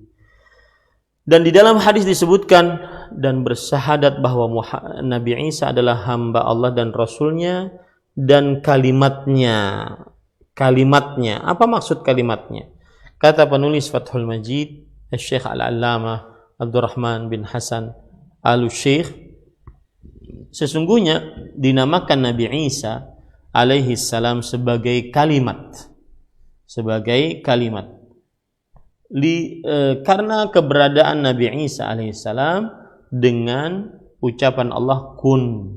Dan di dalam hadis disebutkan dan bersyahadat bahwa Nabi Isa adalah hamba Allah dan Rasulnya dan kalimatnya. Kalimatnya, apa maksud kalimatnya? Kata penulis Fathul Majid, Syekh Al-Allamah Abdurrahman bin Hasan Al-Syekh, sesungguhnya dinamakan Nabi Isa alaihi salam sebagai kalimat, karena keberadaan Nabi Isa alaihissalam dengan ucapan Allah kun,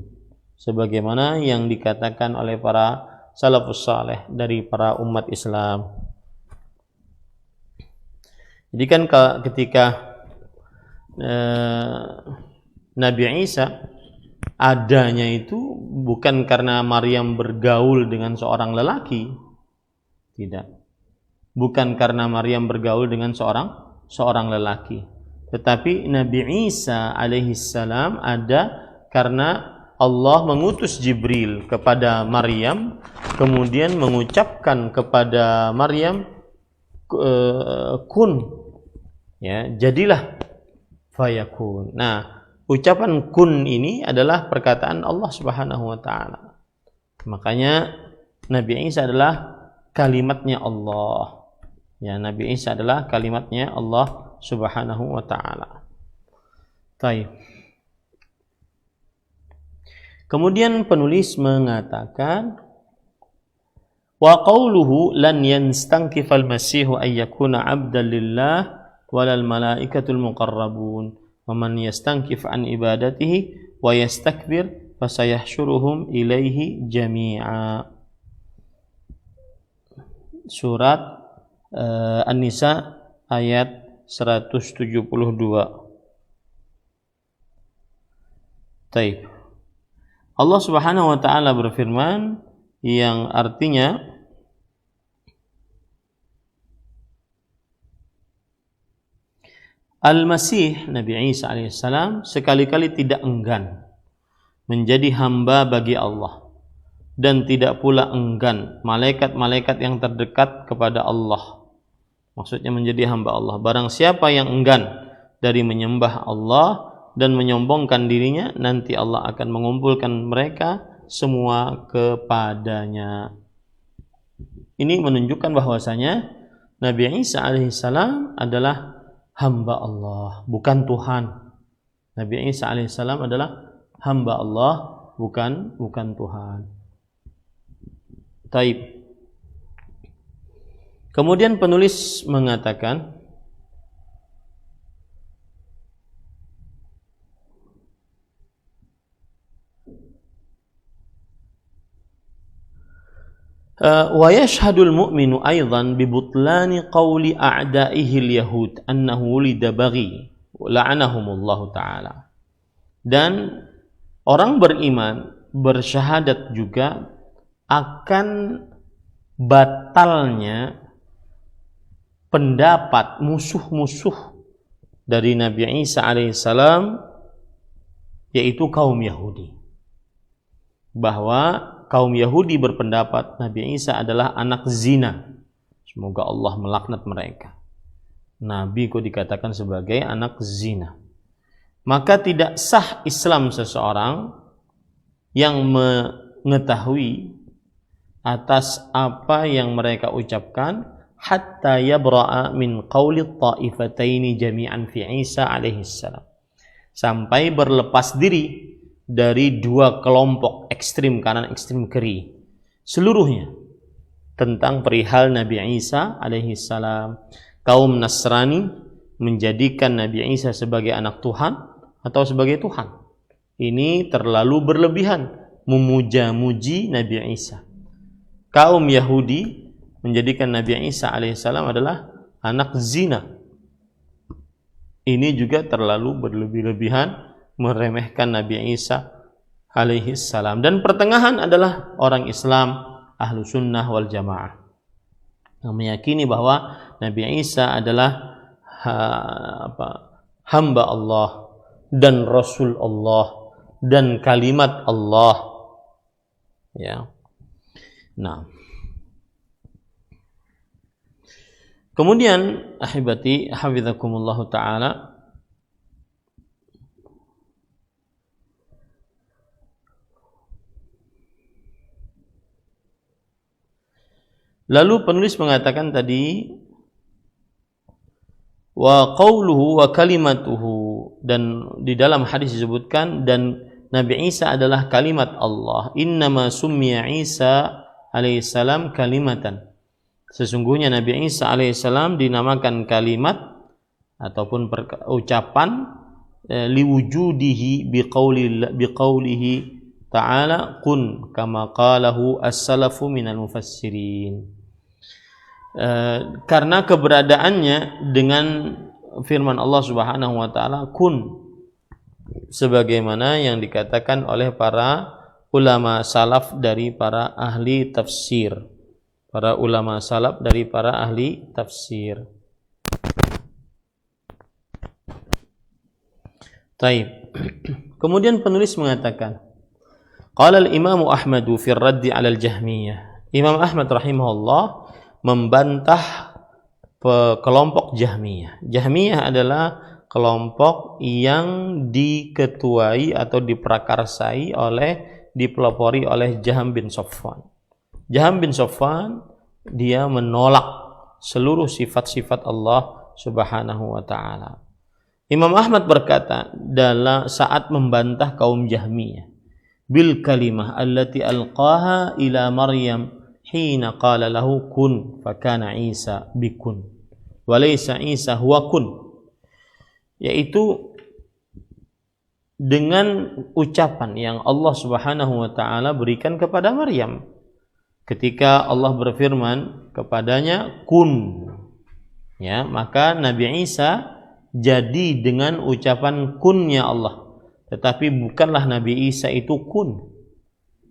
sebagaimana yang dikatakan oleh para salafus saleh dari para umat Islam. Jadi kan ketika Nabi Isa adanya itu bukan karena Maryam bergaul dengan seorang lelaki, tidak. Bukan karena Maryam bergaul dengan seorang lelaki, tetapi Nabi Isa alaihissalam ada karena Allah mengutus Jibril kepada Maryam, kemudian mengucapkan kepada Maryam kun, ya, jadilah, fayakun. Nah, ucapan kun ini adalah perkataan Allah Subhanahu wa taala. Makanya Nabi Isa adalah kalimatnya Allah. Ya, Nabi Isa adalah kalimatnya Allah Subhanahu wa taala. Baik. Kemudian penulis mengatakan, wa qawluhu lan yanstankifal masihu ay yakuna 'abdan lillah walal malaikatul muqarrabun wa man yastankif an ibadatihi wa yastakbir fasayahsyuruhum ilaihi jami'a. Surat An-Nisa ayat 172. Taib. Allah Subhanahu wa taala berfirman yang artinya Al-Masih Nabi Isa alaihissalam sekali-kali tidak enggan menjadi hamba bagi Allah, dan tidak pula enggan malaikat-malaikat yang terdekat kepada Allah. Maksudnya menjadi hamba Allah. Barang siapa yang enggan dari menyembah Allah dan menyombongkan dirinya, nanti Allah akan mengumpulkan mereka semua kepadanya. Ini menunjukkan bahwasanya Nabi Isa alaihissalam adalah hamba Allah, bukan Tuhan. Nabi Isa alaihissalam adalah hamba Allah, bukan Tuhan. Taib. Kemudian penulis mengatakan, wa yashhadul mu'minu aidan bi butlani qawli a'da'ihi al-yahud annahu wulida baghi la'anahumullahu ta'ala. Dan orang beriman bersyahadat juga akan batalnya pendapat musuh-musuh dari Nabi Isa alaihissalam, yaitu kaum Yahudi, bahwa kaum Yahudi berpendapat Nabi Isa adalah anak zina. Semoga Allah melaknat mereka. Nabi kok dikatakan sebagai anak zina. Maka tidak sah Islam seseorang yang mengetahui atas apa yang mereka ucapkan hatta yabra'a min qawli ta'ifataini jami'an fi Isa alaihissalam, sampai berlepas diri dari dua kelompok ekstrim kanan ekstrim kiri seluruhnya tentang perihal Nabi Isa alaihissalam. Kaum Nasrani menjadikan Nabi Isa sebagai anak Tuhan atau sebagai Tuhan. Ini terlalu berlebihan, memuja-muji Nabi Isa. Kaum Yahudi menjadikan Nabi Isa alaihissalam adalah anak zina. Ini juga terlalu berlebih-lebihan, meremehkan Nabi Isa alaihi salam. Dan pertengahan adalah orang Islam ahlu sunnah wal jamaah yang meyakini bahwa Nabi Isa adalah hamba Allah dan Rasul Allah dan kalimat Allah, ya. Nah, kemudian ahibati hafizakumullah ta'ala, lalu penulis mengatakan tadi, wa qawluhu wa kalimatuhu, dan di dalam hadis disebutkan dan Nabi Isa adalah kalimat Allah. Innama summiya Isa alaihissalam kalimatan. Sesungguhnya Nabi Isa alaihissalam dinamakan kalimat ataupun ucapan liwujudihi biqaulihi ta'ala kun kama qalahu as-salafu minal mufassirin. Karena keberadaannya dengan firman Allah Subhanahu wa taala kun, sebagaimana yang dikatakan oleh para ulama salaf dari para ahli tafsir. Para ulama salaf dari para ahli tafsir. Taib. Kemudian penulis mengatakan, qala al-Imam Ahmad fi ar-radd 'ala al-Jahmiyah. Imam Ahmad rahimahullah membantah kelompok Jahmiyah. Jahmiyah adalah kelompok yang diketuai atau diprakarsai dipelopori oleh Jaham bin Safwan. Jaham bin Safwan dia menolak seluruh sifat-sifat Allah Subhanahu wa taala. Imam Ahmad berkata dalam saat membantah kaum Jahmiyah, bil kalimah allati alqaha ila Maryam hina qala lahu kun fakana Isa bikun wa laysa Isa huwa kun, yaitu dengan ucapan yang Allah Subhanahu wa taala berikan kepada Maryam ketika Allah berfirman kepadanya kun, Ya, maka Nabi Isa jadi dengan ucapan kunnya Allah. Tetapi bukanlah Nabi Isa itu kun.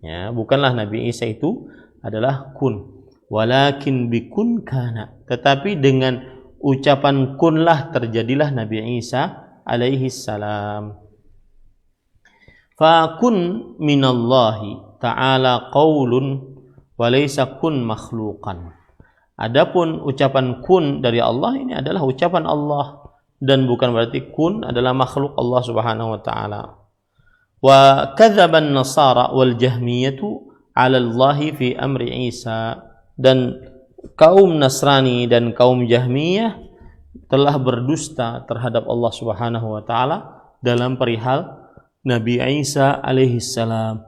Ya, bukanlah Nabi Isa itu adalah kun. Walakin bikun kana. Tetapi dengan ucapan kunlah terjadilah Nabi Isa alaihi salam. Fa kun minallahi ta'ala qaulun wa laysa kun makhluqan. Adapun ucapan kun dari Allah ini adalah ucapan Allah dan bukan berarti kun adalah makhluk Allah Subhanahu wa taala. Wa kadzdzaba an-nasara wal jahmiyatu 'ala Allah fi amri Isa, dan kaum Nasrani dan kaum Jahmiyah telah berdusta terhadap Allah Subhanahu wa taala dalam perihal Nabi Isa alaihi salam.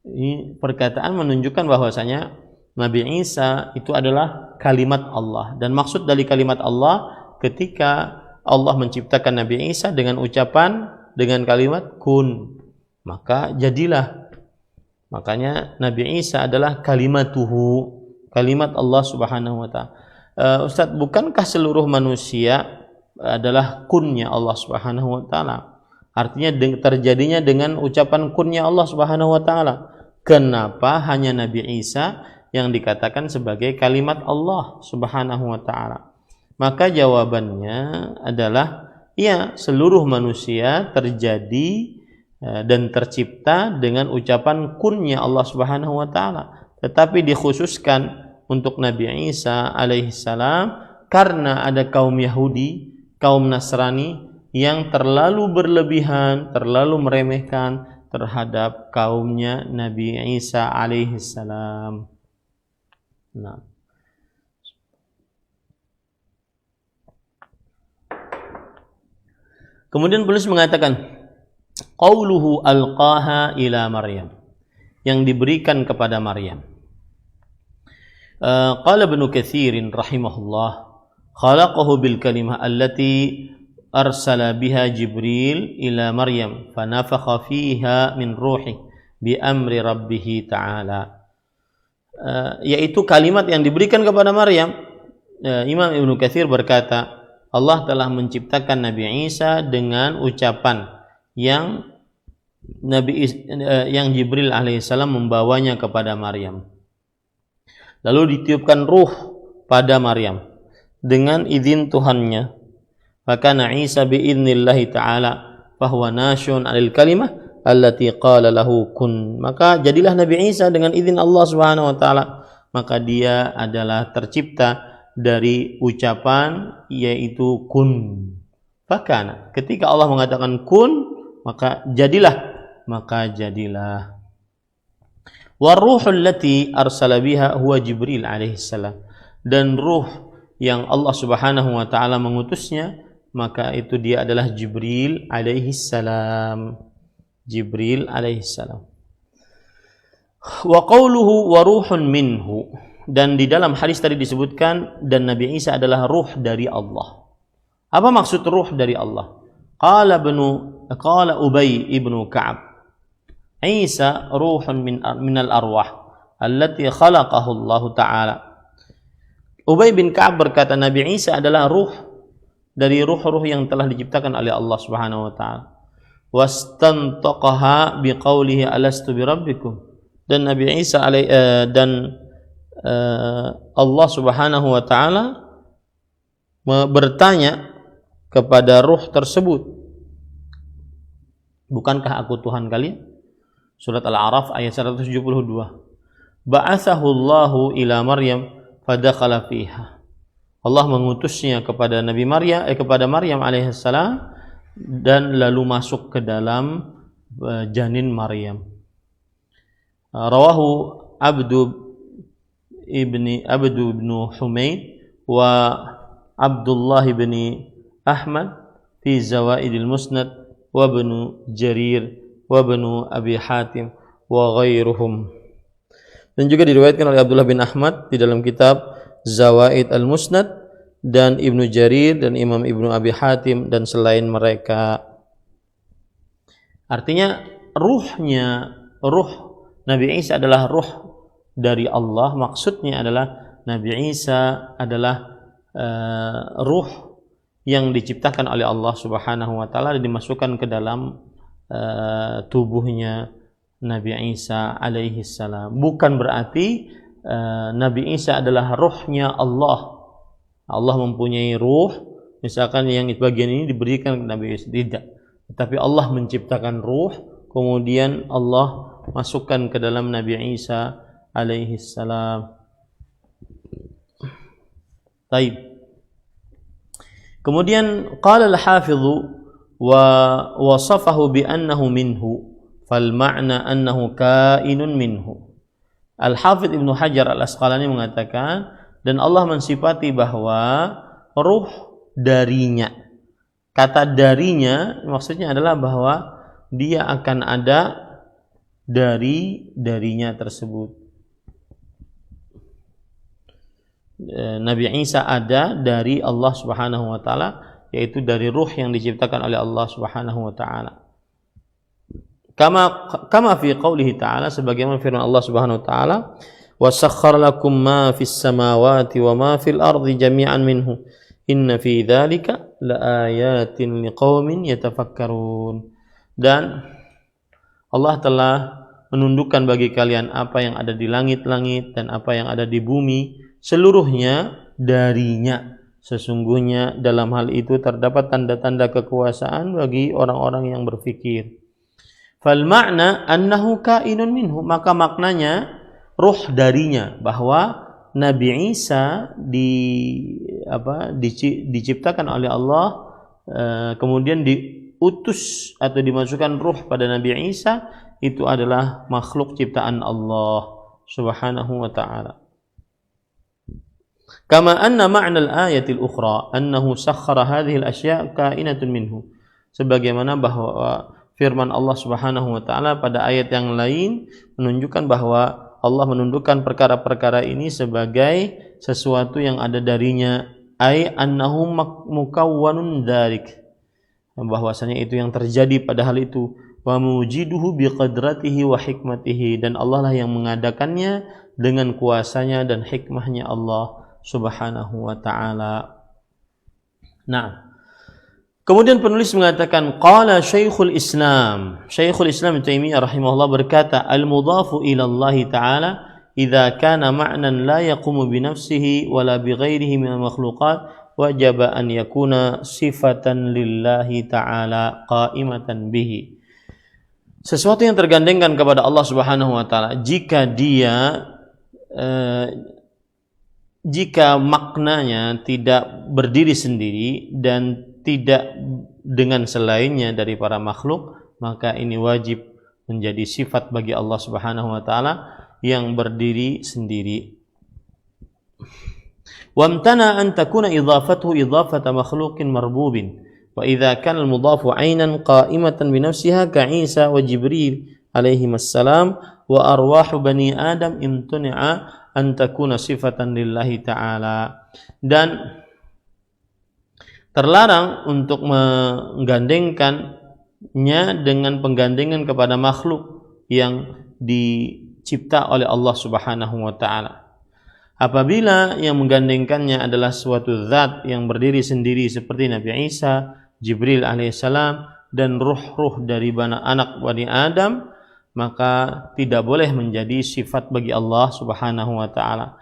Ini perkataan menunjukkan bahwasanya Nabi Isa itu adalah kalimat Allah, dan maksud dari kalimat Allah ketika Allah menciptakan Nabi Isa dengan ucapan, dengan kalimat kun, maka jadilah. Makanya Nabi Isa adalah kalimatuhu, kalimat Allah Subhanahu wa taala. Ustaz, bukankah seluruh manusia adalah kunnya Allah Subhanahu wa taala? Artinya terjadinya dengan ucapan kunnya Allah Subhanahu wa taala. Kenapa hanya Nabi Isa yang dikatakan sebagai kalimat Allah Subhanahu wa taala? Maka jawabannya adalah ya, seluruh manusia terjadi dan tercipta dengan ucapan kunnya Allah Subhanahu wa taala. Tetapi dikhususkan untuk Nabi Isa alaihi salam karena ada kaum Yahudi, kaum Nasrani yang terlalu berlebihan, terlalu meremehkan terhadap kaumnya Nabi Isa alaihi salam. Nah, kemudian penulis mengatakan qauluhu alqaha ila Maryam, yang diberikan kepada Maryam. Qala Ibnu Katsir rahimahullah, khalaqahu bil kalimah allati arsala biha Jibril ila Maryam fanafakha fiha min ruhi bi amri rabbih ta'ala. Yaitu kalimat yang diberikan kepada Maryam. Imam Ibnu Katsir berkata, Allah telah menciptakan Nabi Isa dengan ucapan yang yang Jibril alaihissalam membawanya kepada Maryam. Lalu ditiupkan ruh pada Maryam dengan izin Tuhannya. Fakana Isa biidnillahi ta'ala fahuwa nasyun 'alil kalimah allati qala lahu kun. Maka jadilah Nabi Isa dengan izin Allah Subhanahu wa taala, maka dia adalah tercipta dari ucapan yaitu kun. Fakana, ketika Allah mengatakan kun, maka jadilah. Waruhul lati arsala biha huwa Jibril alaihi salam, dan ruh yang Allah Subhanahu wa taala mengutusnya, maka itu dia adalah Jibril alaihi salam. Jibril alaihi salam. Wa qawluhu wa ruhun minhu, dan di dalam hadis tadi disebutkan dan Nabi Isa adalah ruh dari Allah. Apa maksud ruh dari Allah? Qala Ubay ibnu Ka'ab, Isa ruhun minal arwah allati khalaqahu Allah Ta'ala. Ubay bin Ka'ab berkata, Nabi Isa adalah ruh dari ruh-ruh yang telah diciptakan oleh Allah Subhanahu wa taala. Wastantaqaha biqaulihi alastu birabbikum, dan Nabi Isa Allah Subhanahu wa taala bertanya kepada ruh tersebut, bukankah aku Tuhan kalian? Surat Al-A'raf ayat 172. Ba'athahu Allahu ila Maryam fadakhala fiha. Allah mengutusnya kepada kepada Maryam alaihissalam, dan lalu masuk ke dalam janin Maryam. Rawahu Abdu ibn Humaid wa Abdullah ibn Ahmad fi Zawaidil Musnad wa ibn Jarir wa ibn Abi Hatim wa ghairuhum. Dan juga diriwayatkan oleh Abdullah bin Ahmad di dalam kitab Zawaid al-Musnad, dan Ibnu Jarir dan Imam Ibnu Abi Hatim dan selain mereka. Artinya ruh Nabi Isa adalah ruh dari Allah. Maksudnya adalah Nabi Isa adalah ruh yang diciptakan oleh Allah Subhanahu wa taala dan dimasukkan ke dalam tubuhnya Nabi Isa alaihi salam. Bukan berarti Nabi Isa adalah ruhnya Allah. Allah mempunyai ruh, misalkan yang bagian ini diberikan ke Nabi Isa, tidak. Tapi Allah menciptakan ruh, kemudian Allah masukkan ke dalam Nabi Isa alaihi salam. Baik. Kemudian qala al-hafidh wa wasafahu bi annahu minhu fal ma'na annahu kainun minhu. Al-Hafidh Ibnu Hajar Al-Asqalani mengatakan, dan Allah mensifati bahwa ruh darinya. Kata darinya maksudnya adalah bahwa dia akan ada darinya tersebut. Nabi Isa ada dari Allah Subhanahu wa taala, yaitu dari ruh yang diciptakan oleh Allah Subhanahu wa taala. Kama fi qoulihi ta'ala, sebagaimana firman Allah Subhanahu wa taala, وَسَخَّرَ لَكُم مَّا فِي السَّمَاوَاتِ وَمَا فِي الْأَرْضِ جَمِيعًا مِّنْهُ إِنَّ فِي ذَلِكَ لَآيَاتٍ لِقَوْمٍ يَتَفَكَّرُونَ. Dan Allah telah menundukkan bagi kalian apa yang ada di langit-langit dan apa yang ada di bumi, seluruhnya darinya. Sesungguhnya dalam hal itu terdapat tanda-tanda kekuasaan bagi orang-orang yang berfikir. Fal ma'na annahu kainun minhu, maka maknanya ruh darinya, bahwa Nabi Isa diciptakan oleh Allah, kemudian diutus atau dimasukkan ruh pada Nabi Isa, itu adalah makhluk ciptaan Allah Subhanahu wa taala. Kama anna ma'na al-ayatil ukhra annahu sakhkhara hadhihi al-asya' kainatun minhu. Sebagaimana bahwa firman Allah Subhanahu wa taala pada ayat yang lain menunjukkan bahwa Allah menundukkan perkara-perkara ini sebagai sesuatu yang ada darinya, ai annahu mukawwanun dzalik, bahwasanya itu yang terjadi pada hal itu, wa mujiduhu biqadratihi wa hikmatihi, dan Allah lah yang mengadakannya dengan kuasanya dan hikmahnya Allah Subhanahu wa taala. Nah, kemudian penulis mengatakan, qala Syekhul Islam Ibnu Taimiyah rahimahullah berkata, al-mudhafu ila Allah ta'ala idza kana ma'nan la yaqumu bi nafsihi wala bi ghairihi min al-makhluqat wajaba an yakuna sifatan lillahi ta'ala qa'imatan bihi. Sesuatu yang tergandengkan kepada Allah Subhanahu wa taala, jika maknanya tidak berdiri sendiri dan tidak dengan selainnya dari para makhluk, maka ini wajib menjadi sifat bagi Allah Subhanahu wa taala yang berdiri sendiri. Wamtana an takuna idhafatuhu idhafata makhluqin marbubin, wa idza kana al-mudhafu 'ainan qa'imatan bi nafsiha ka Isa wa Jibril alaihi assalam wa arwahu bani Adam imtuni'a an takuna sifatan lillahi ta'ala. Dan terlarang untuk menggandengkannya dengan penggandengan kepada makhluk yang dicipta oleh Allah Subhanahu wa taala. Apabila yang menggandengkannya adalah suatu zat yang berdiri sendiri seperti Nabi Isa, Jibril alaihissalam, dan ruh-ruh dari anak Bani Adam, maka tidak boleh menjadi sifat bagi Allah Subhanahu wa taala.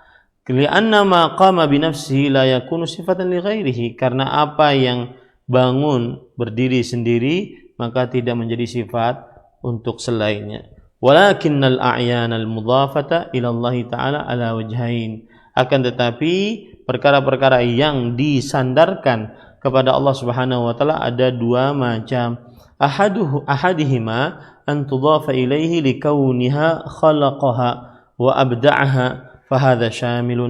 Li'anna ma qama bi nafsihi la yakunu sifatan li ghairihi, karena apa yang bangun berdiri sendiri maka tidak menjadi sifat untuk selainnya. Walakinnal a'yanal mudhafata ila Allah ta'ala ala wajhain, akan tetapi perkara-perkara yang disandarkan kepada Allah Subhanahu wa taala ada dua macam. Ahadihima an tudhafa ilaihi likauniha khalaqaha wa abda'aha فهذا شامل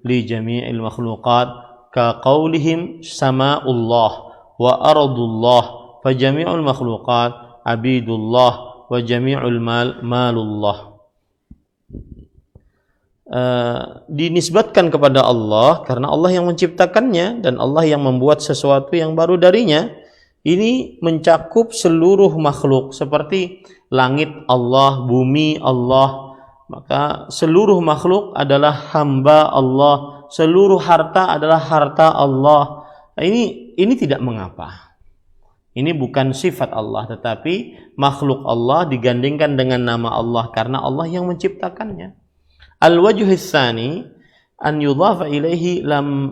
لجميع المخلوقات كقولهم سماء الله وأرض الله فجميع المخلوقات عبيد الله وجميع المال مال الله. Dinisbatkan kepada Allah karena Allah yang menciptakannya dan Allah yang membuat sesuatu yang baru darinya. Ini mencakup seluruh makhluk seperti langit Allah, bumi Allah. Maka seluruh makhluk adalah hamba Allah seluruh harta adalah harta Allah. Ini tidak mengapa. Ini bukan sifat Allah, tetapi makhluk Allah digandingkan dengan nama Allah karena Allah yang menciptakannya. Al-wajhus tsani an yudhafa ilaihi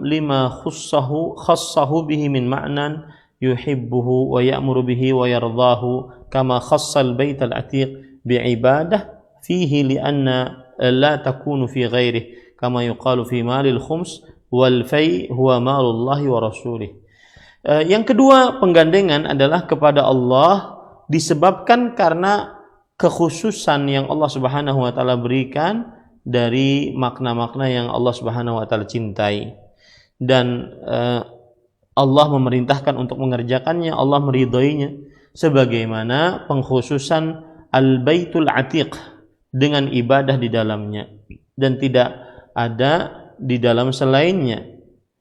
lima khassahu bihi min ma'nan yuhibbuhu wa ya'muru bihi wa yardahu kama khassal bait al-atiq bi'ibadah fihi li'anna la takunu fi ghairihi kama yuqalu fi malil khums wal fai huwa malullahi wa rasulih. Yang kedua, penggandengan adalah kepada Allah disebabkan karena kekhususan yang Allah Subhanahu wa taala berikan dari makna-makna yang Allah Subhanahu wa taala cintai. Dan Allah memerintahkan untuk mengerjakannya, Allah meridhoinya, sebagaimana pengkhususan Al-Baitul Atiq dengan ibadah di dalamnya dan tidak ada di dalam selainnya.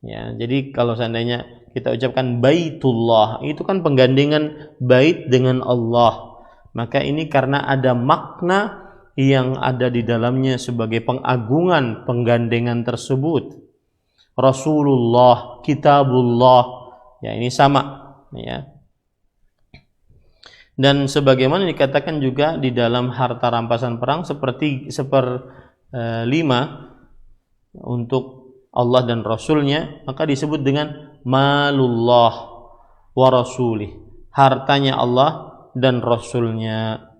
Ya, jadi kalau seandainya kita ucapkan Baitullah, itu kan penggandengan bait dengan Allah. Maka ini karena ada makna yang ada di dalamnya sebagai pengagungan penggandengan tersebut. Rasulullah, Kitabullah, ya ini sama, ya. Dan sebagaimana dikatakan juga di dalam harta rampasan perang seperlima untuk Allah dan Rasulnya, maka disebut dengan malullah wa rasulih, hartanya Allah dan Rasulnya.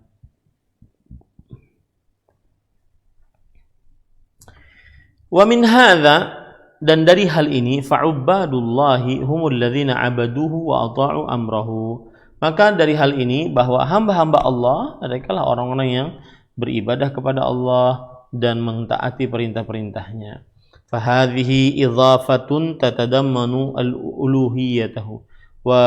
Wa min hadza, dan dari hal ini, fa'ubadullahi humul ladzina abaduhu wa ata'u amrahu, maka dari hal ini bahwa hamba-hamba Allah adalah orang-orang yang beribadah kepada Allah dan mentaati perintah-perintahnya. Fahadhihi idhafatun tatadammanu al-uluhiyatahu wa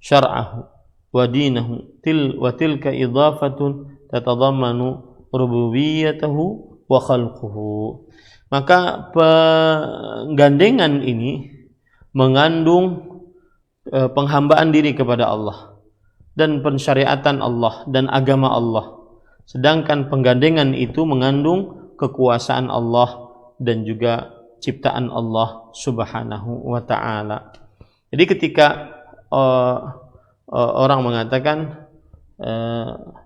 syar'ahu wa dinahu wa tilka idhafatun tatadammanu rububiyyatahu wa khalquhu. Maka penggandengan ini mengandung penghambaan diri kepada Allah dan pensyariatan Allah dan agama Allah. Sedangkan penggandengan itu mengandung kekuasaan Allah dan juga ciptaan Allah Subhanahu wa ta'ala. Jadi ketika orang mengatakan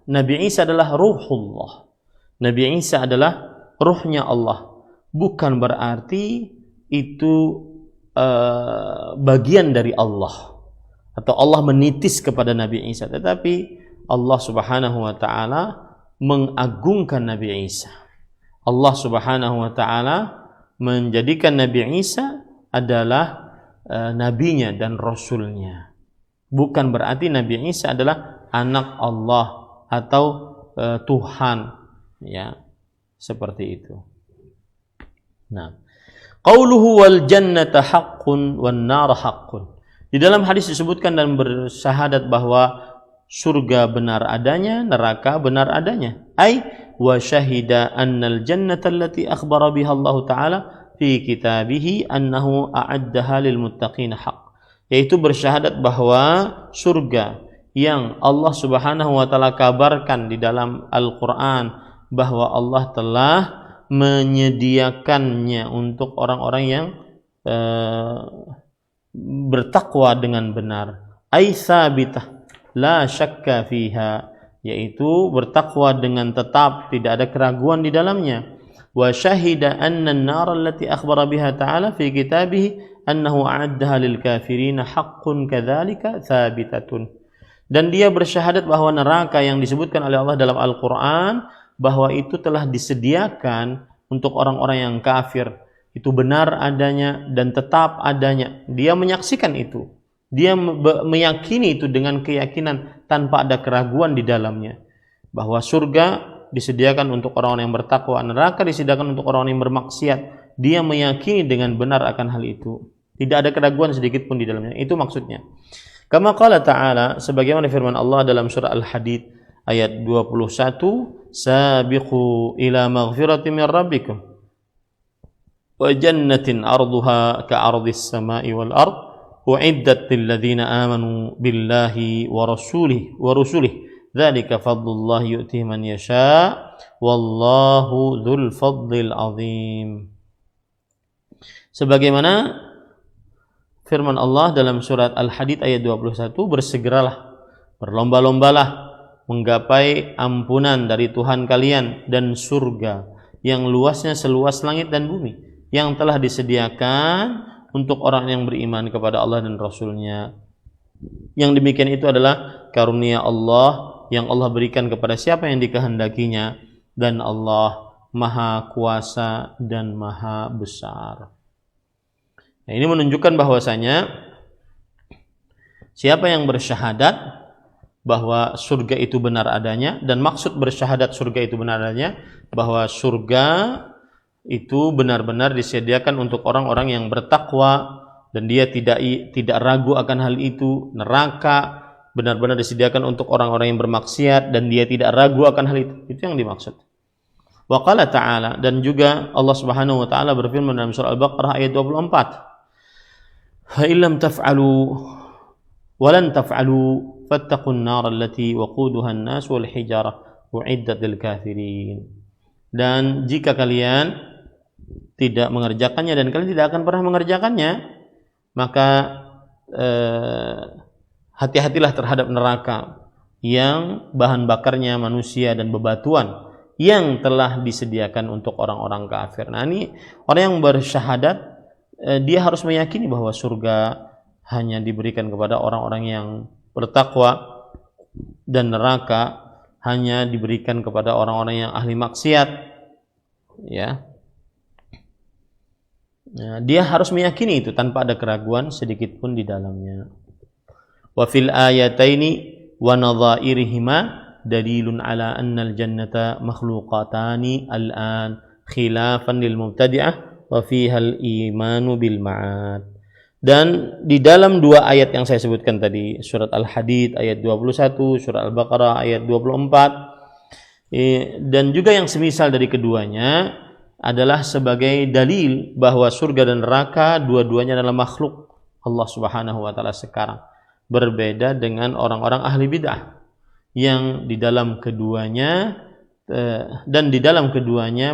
Nabi Isa adalah ruhullah, Nabi Isa adalah ruhnya Allah, bukan berarti itu bagian dari Allah atau Allah menitis kepada Nabi Isa, tetapi Allah Subhanahu wa ta'ala mengagungkan Nabi Isa. Allah Subhanahu wa ta'ala menjadikan Nabi Isa adalah nabinya dan rasulnya. Bukan berarti Nabi Isa adalah anak Allah atau Tuhan, ya, seperti itu. Nah, qauluhu wal jannata haqqun wan nar haqqun. Di dalam hadis disebutkan dan bersyahadat bahwa surga benar adanya, neraka benar adanya. Ai wa syahida annal jannata allati akhbara biha Allah Ta'ala fi kitabihi annahu a'addaha lil muttaqin haqq. Yaitu bersyahadat bahwa surga yang Allah Subhanahu wa taala kabarkan di dalam Al-Qur'an bahwa Allah telah menyediakannya untuk orang-orang yang bertakwa dengan benar. Ai sabitah la syakka fiha, yaitu bertakwa dengan tetap, tidak ada keraguan di dalamnya. Wa syahida anna an-nar allati akhbara biha ta'ala fi kitabih annahu a'addaha lil kafirin haqqun kadzalika tsabitatun. Dan dia bersyahadat bahwa neraka yang disebutkan oleh Allah dalam Al-Qur'an bahwa itu telah disediakan untuk orang-orang yang kafir, itu benar adanya dan tetap adanya. Dia menyaksikan itu, dia meyakini itu dengan keyakinan tanpa ada keraguan di dalamnya, bahwa surga disediakan untuk orang-orang yang bertakwa, neraka disediakan untuk orang-orang yang bermaksiat. Dia meyakini dengan benar akan hal itu, tidak ada keraguan sedikit pun di dalamnya. Itu maksudnya. Kama qala ta'ala, sebagaimana firman Allah dalam surah Al-Hadid ayat 21, sabiqu ila maghfiratin min rabbikum wa jannatin arduha ka'ardis samai wal ard u'iddat lil ladzina amanu billahi wa rusulihi dzalika fadlullah yu'tihi man yasha wallahu dzul fadlil azim. Sebagaimana firman Allah dalam surat Al-Hadid ayat 21, bersegeralah, berlomba-lombalah menggapai ampunan dari Tuhan kalian dan surga yang luasnya seluas langit dan bumi, yang telah disediakan untuk orang yang beriman kepada Allah dan Rasul-Nya. Yang demikian itu adalah karunia Allah yang Allah berikan kepada siapa yang dikehendakinya, dan Allah Maha Kuasa dan Maha Besar. Nah, ini menunjukkan bahwasanya siapa yang bersyahadat bahwa surga itu benar adanya, dan maksud bersyahadat surga itu benar adanya, bahwa surga itu benar-benar disediakan untuk orang-orang yang bertakwa dan dia tidak ragu akan hal itu. Neraka benar-benar disediakan untuk orang-orang yang bermaksiat dan dia tidak ragu akan hal itu. Itu yang dimaksud. Wa qala ta'ala, dan juga Allah Subhanahu wa taala berfirman dalam surah Al-Baqarah ayat 24. Fa illam taf'alu wa lan taf'alu fattaqun nar allati waquduha an-nas wal hijarah u'iddat lil kafirin. Dan jika kalian tidak mengerjakannya dan kalian tidak akan pernah mengerjakannya, maka hati-hatilah terhadap neraka yang bahan bakarnya manusia dan bebatuan yang telah disediakan untuk orang-orang kafir. Nah, ini orang yang bersyahadat, dia harus meyakini bahwa surga hanya diberikan kepada orang-orang yang bertakwa dan neraka hanya diberikan kepada orang-orang yang ahli maksiat. Ya. Nah, dia harus meyakini itu tanpa ada keraguan sedikit pun di dalamnya. Wa fil ayataini wa nadhairihima dalilun ala anna al-jannata makhluqatani al-an khilafan lil mubtadi'ah wa fiha al-imanu bil ma'ad. Dan di dalam dua ayat yang saya sebutkan tadi, surat Al-Hadid ayat 21, surat Al-Baqarah ayat 24, dan juga yang semisal dari keduanya adalah sebagai dalil bahwa surga dan neraka dua-duanya adalah makhluk Allah Subhanahu wa taala sekarang. Berbeda dengan orang-orang ahli bid'ah yang di dalam keduanya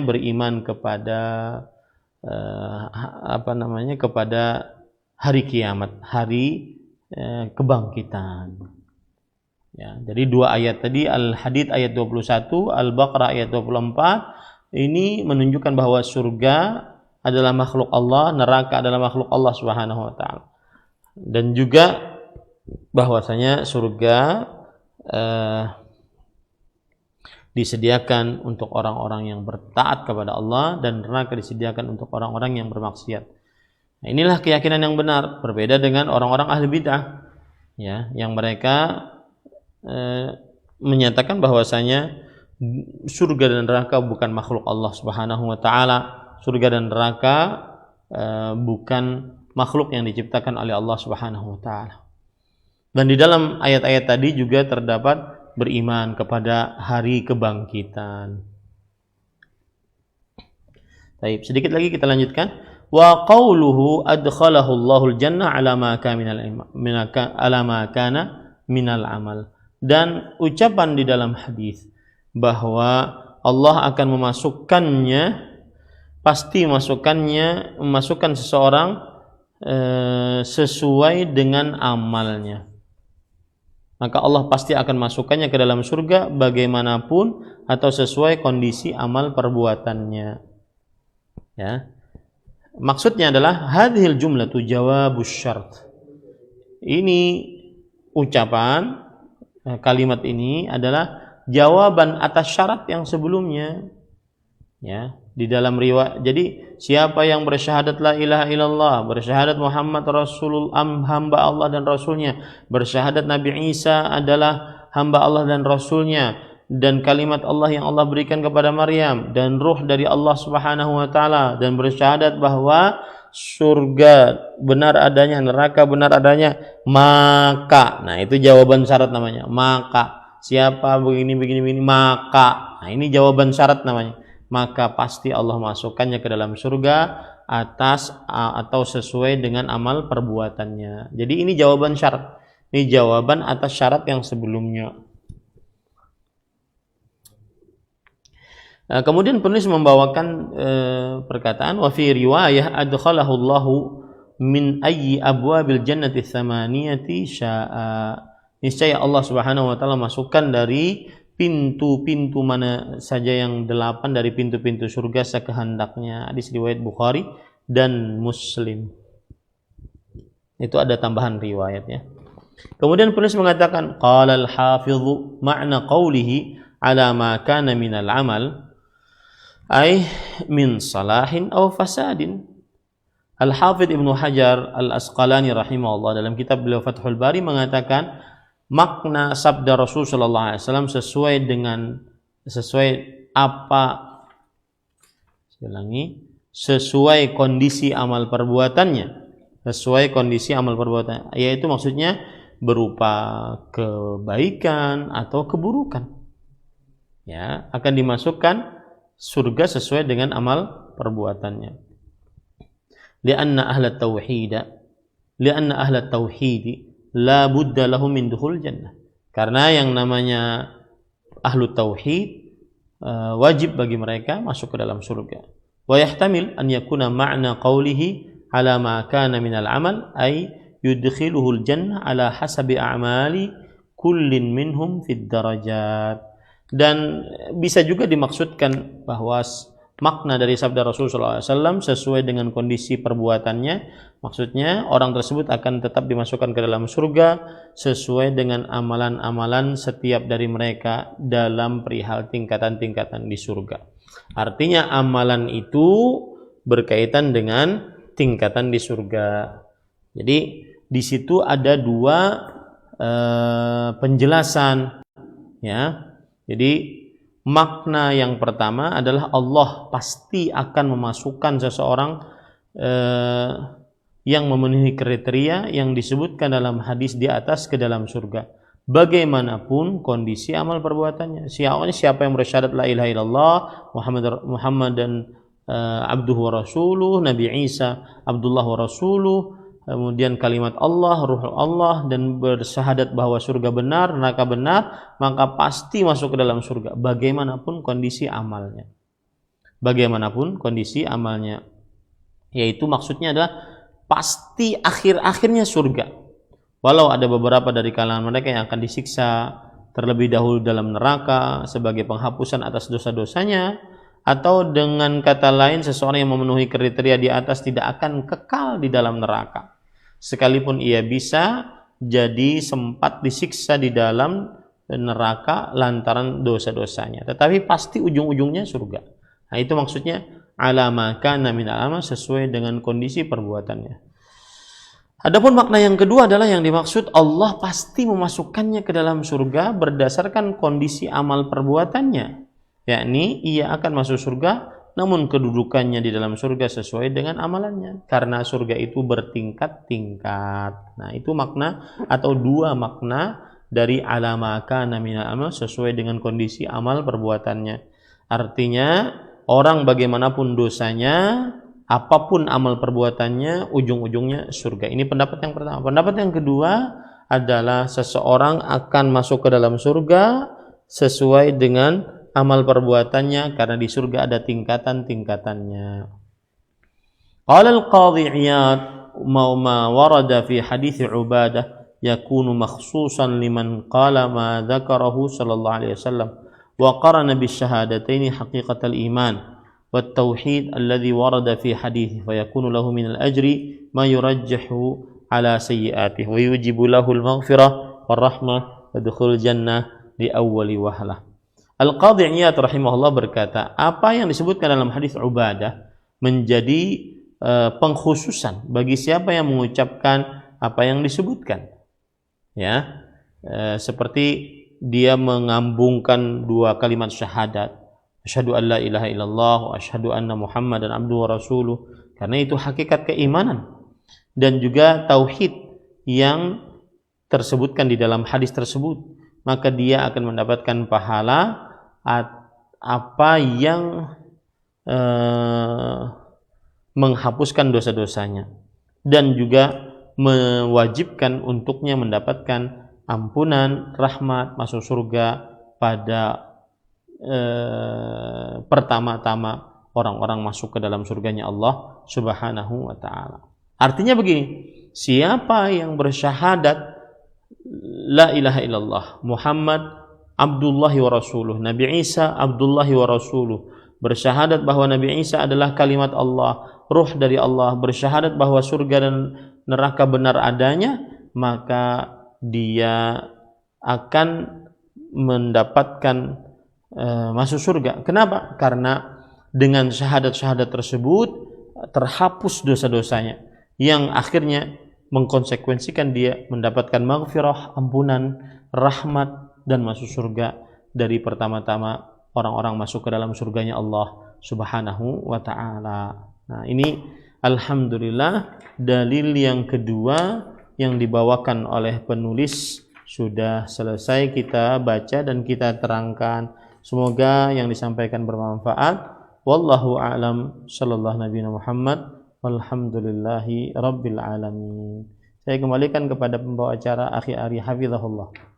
beriman kepada kepada hari kiamat, hari kebangkitan. Ya, jadi dua ayat tadi, Al-Hadid ayat 21, Al-Baqarah ayat 24, ini menunjukkan bahwa surga adalah makhluk Allah, neraka adalah makhluk Allah Subhanahu wa taala. Dan juga bahwasanya surga disediakan untuk orang-orang yang bertaat kepada Allah dan neraka disediakan untuk orang-orang yang bermaksiat. Nah, inilah keyakinan yang benar, berbeda dengan orang-orang ahli bid'ah, ya, yang mereka menyatakan bahwasanya surga dan neraka bukan makhluk Allah Subhanahu wa taala. Surga dan neraka bukan makhluk yang diciptakan oleh Allah Subhanahu wa taala. Dan di dalam ayat-ayat tadi juga terdapat beriman kepada hari kebangkitan. Baik, sedikit lagi kita lanjutkan. Wa qauluhu adkhalahu Allahul jannah ala ma kana minal amal. Dan ucapan di dalam hadis bahwa Allah akan memasukkan seseorang sesuai dengan amalnya. Maka Allah pasti akan masukkannya ke dalam surga bagaimanapun atau sesuai kondisi amal perbuatannya. Ya. Maksudnya adalah hadhil jumlatu jawabus syart. Ini ucapan, kalimat ini adalah jawaban atas syarat yang sebelumnya. Ya, di dalam riwayat. Jadi siapa yang bersyahadat la ilaha illallah, bersyahadat Muhammad Rasulullah, hamba Allah dan Rasulnya, bersyahadat Nabi Isa adalah hamba Allah dan Rasulnya, dan kalimat Allah yang Allah berikan kepada Maryam, dan ruh dari Allah Subhanahu wa taala, dan bersyahadat bahwa surga benar adanya, neraka benar adanya, maka, nah itu jawaban syarat namanya, maka siapa begini maka, nah ini jawaban syarat namanya, maka pasti Allah masukkannya ke dalam surga atas atau sesuai dengan amal perbuatannya. Jadi ini jawaban syarat. Ini jawaban atas syarat yang sebelumnya. Kemudian penulis membawakan perkataan wa fi riwayah adkhalahu Allahu min ayyi abwabil jannati tsamaniyati syaa. Niscaya Allah Subhanahu wa taala masukkan dari pintu-pintu mana saja yang 8 dari pintu-pintu surga sekehendaknya. Hadis riwayat Bukhari dan Muslim. Itu ada tambahan riwayat ya. Kemudian penulis mengatakan qala al-hafidz ma'na qawlihi ala ma kana minal amal ay min salahin aw fasadin. Al-Hafidz Ibnu Hajar Al-Asqalani rahimahullah dalam kitab beliau Fathul Bari mengatakan makna sabda Rasul sallallahu alaihi wasallam sesuai kondisi amal perbuatannya, yaitu maksudnya berupa kebaikan atau keburukan. Ya, akan dimasukkan surga sesuai dengan amal perbuatannya. Lianna ahlat tauhid la budda lahum min dukhul jannah. Karena yang namanya ahlu tauhid wajib bagi mereka masuk ke dalam surga. Wa yahtamil an yakuna ma'na qawlihi ala ma kana minal amal ay yudkhiluhul jannah ala hasabi a'mali kullin minhum fid darajat. Dan bisa juga dimaksudkan bahwa makna dari sabda Rasulullah SAW sesuai dengan kondisi perbuatannya, maksudnya orang tersebut akan tetap dimasukkan ke dalam surga sesuai dengan amalan-amalan setiap dari mereka dalam perihal tingkatan-tingkatan di surga. Artinya amalan itu berkaitan dengan tingkatan di surga. Jadi di situ ada dua penjelasan ya. Jadi makna yang pertama adalah Allah pasti akan memasukkan seseorang yang memenuhi kriteria yang disebutkan dalam hadis di atas ke dalam surga. Bagaimanapun kondisi amal perbuatannya. Siapa yang bersyahadat la ilaha illallah Muhammadan abduhu wa rasuluh, Nabi Isa Abdullah wa rasuluh, kemudian kalimat Allah, ruh Allah, dan bersyahadat bahwa surga benar, neraka benar, maka pasti masuk ke dalam surga bagaimanapun kondisi amalnya. Yaitu maksudnya adalah pasti akhir-akhirnya surga. Walau ada beberapa dari kalangan mereka yang akan disiksa terlebih dahulu dalam neraka sebagai penghapusan atas dosa-dosanya, atau dengan kata lain seseorang yang memenuhi kriteria di atas tidak akan kekal di dalam neraka. Sekalipun ia bisa jadi sempat disiksa di dalam neraka lantaran dosa-dosanya, tetapi pasti ujung-ujungnya surga. Nah, itu maksudnya alama kana minal amal, sesuai dengan kondisi perbuatannya. Adapun makna yang kedua adalah yang dimaksud Allah pasti memasukkannya ke dalam surga berdasarkan kondisi amal perbuatannya, yakni ia akan masuk surga namun kedudukannya di dalam surga sesuai dengan amalannya, karena surga itu bertingkat-tingkat. Nah, itu makna atau dua makna dari alama kana minal amal, sesuai dengan kondisi amal perbuatannya. Artinya orang bagaimanapun dosanya, apapun amal perbuatannya, ujung-ujungnya surga. Ini pendapat yang pertama. Pendapat yang kedua adalah seseorang akan masuk ke dalam surga sesuai dengan amal perbuatannya, karena di surga ada tingkatan-tingkatannya. Qala al-Qadhi Iyad ma warada fi hadits Ubadah yakunu makhsusan liman qala ma dzakarahu sallallahu alaihi wasallam wa qarana bis syahadataini haqiqatal iman wat tauhid alladhi warada fi hadits fa yakunu lahu min al-ajri ma yurajjahu ala sayyi'atihi wa yujibu lahu al-maghfirah war rahmah wa dukhul jannah li awwali wahlah. Al-Qadhi Iyad rahimahullah berkata, apa yang disebutkan dalam hadis Ubadah menjadi pengkhususan bagi siapa yang mengucapkan apa yang disebutkan. Ya, seperti dia mengambungkan dua kalimat syahadat, asyhadu an la ilaha illallah wa asyhadu anna Muhammadan abduhu wa rasuluh, karena itu hakikat keimanan, dan juga tauhid yang tersebutkan di dalam hadis tersebut, maka dia akan mendapatkan pahala apa yang menghapuskan dosa-dosanya, dan juga mewajibkan untuknya mendapatkan ampunan, rahmat, masuk surga pertama-tama orang-orang masuk ke dalam surganya Allah Subhanahu wa taala. Artinya begini, siapa yang bersyahadat la ilaha illallah Muhammad Abdullahi wa rasuluh, Nabi Isa Abdullahi wa rasuluh, bersyahadat bahwa Nabi Isa adalah kalimat Allah, ruh dari Allah, bersyahadat bahwa surga dan neraka benar adanya, maka dia akan mendapatkan masuk surga. Kenapa? Karena dengan syahadat-syahadat tersebut terhapus dosa-dosanya yang akhirnya mengkonsekuensikan dia mendapatkan maghfirah, ampunan, rahmat, dan masuk surga dari pertama-tama orang-orang masuk ke dalam surganya Allah Subhanahu wa ta'ala. Nah, ini alhamdulillah dalil yang kedua yang dibawakan oleh penulis sudah selesai kita baca dan kita terangkan. Semoga yang disampaikan bermanfaat. Wallahu a'lam. Sallallahu Nabi Muhammad. Walhamdulillahi Rabbil Alamin. Saya kembalikan kepada pembawa acara Akhi Ari Hafizahullah.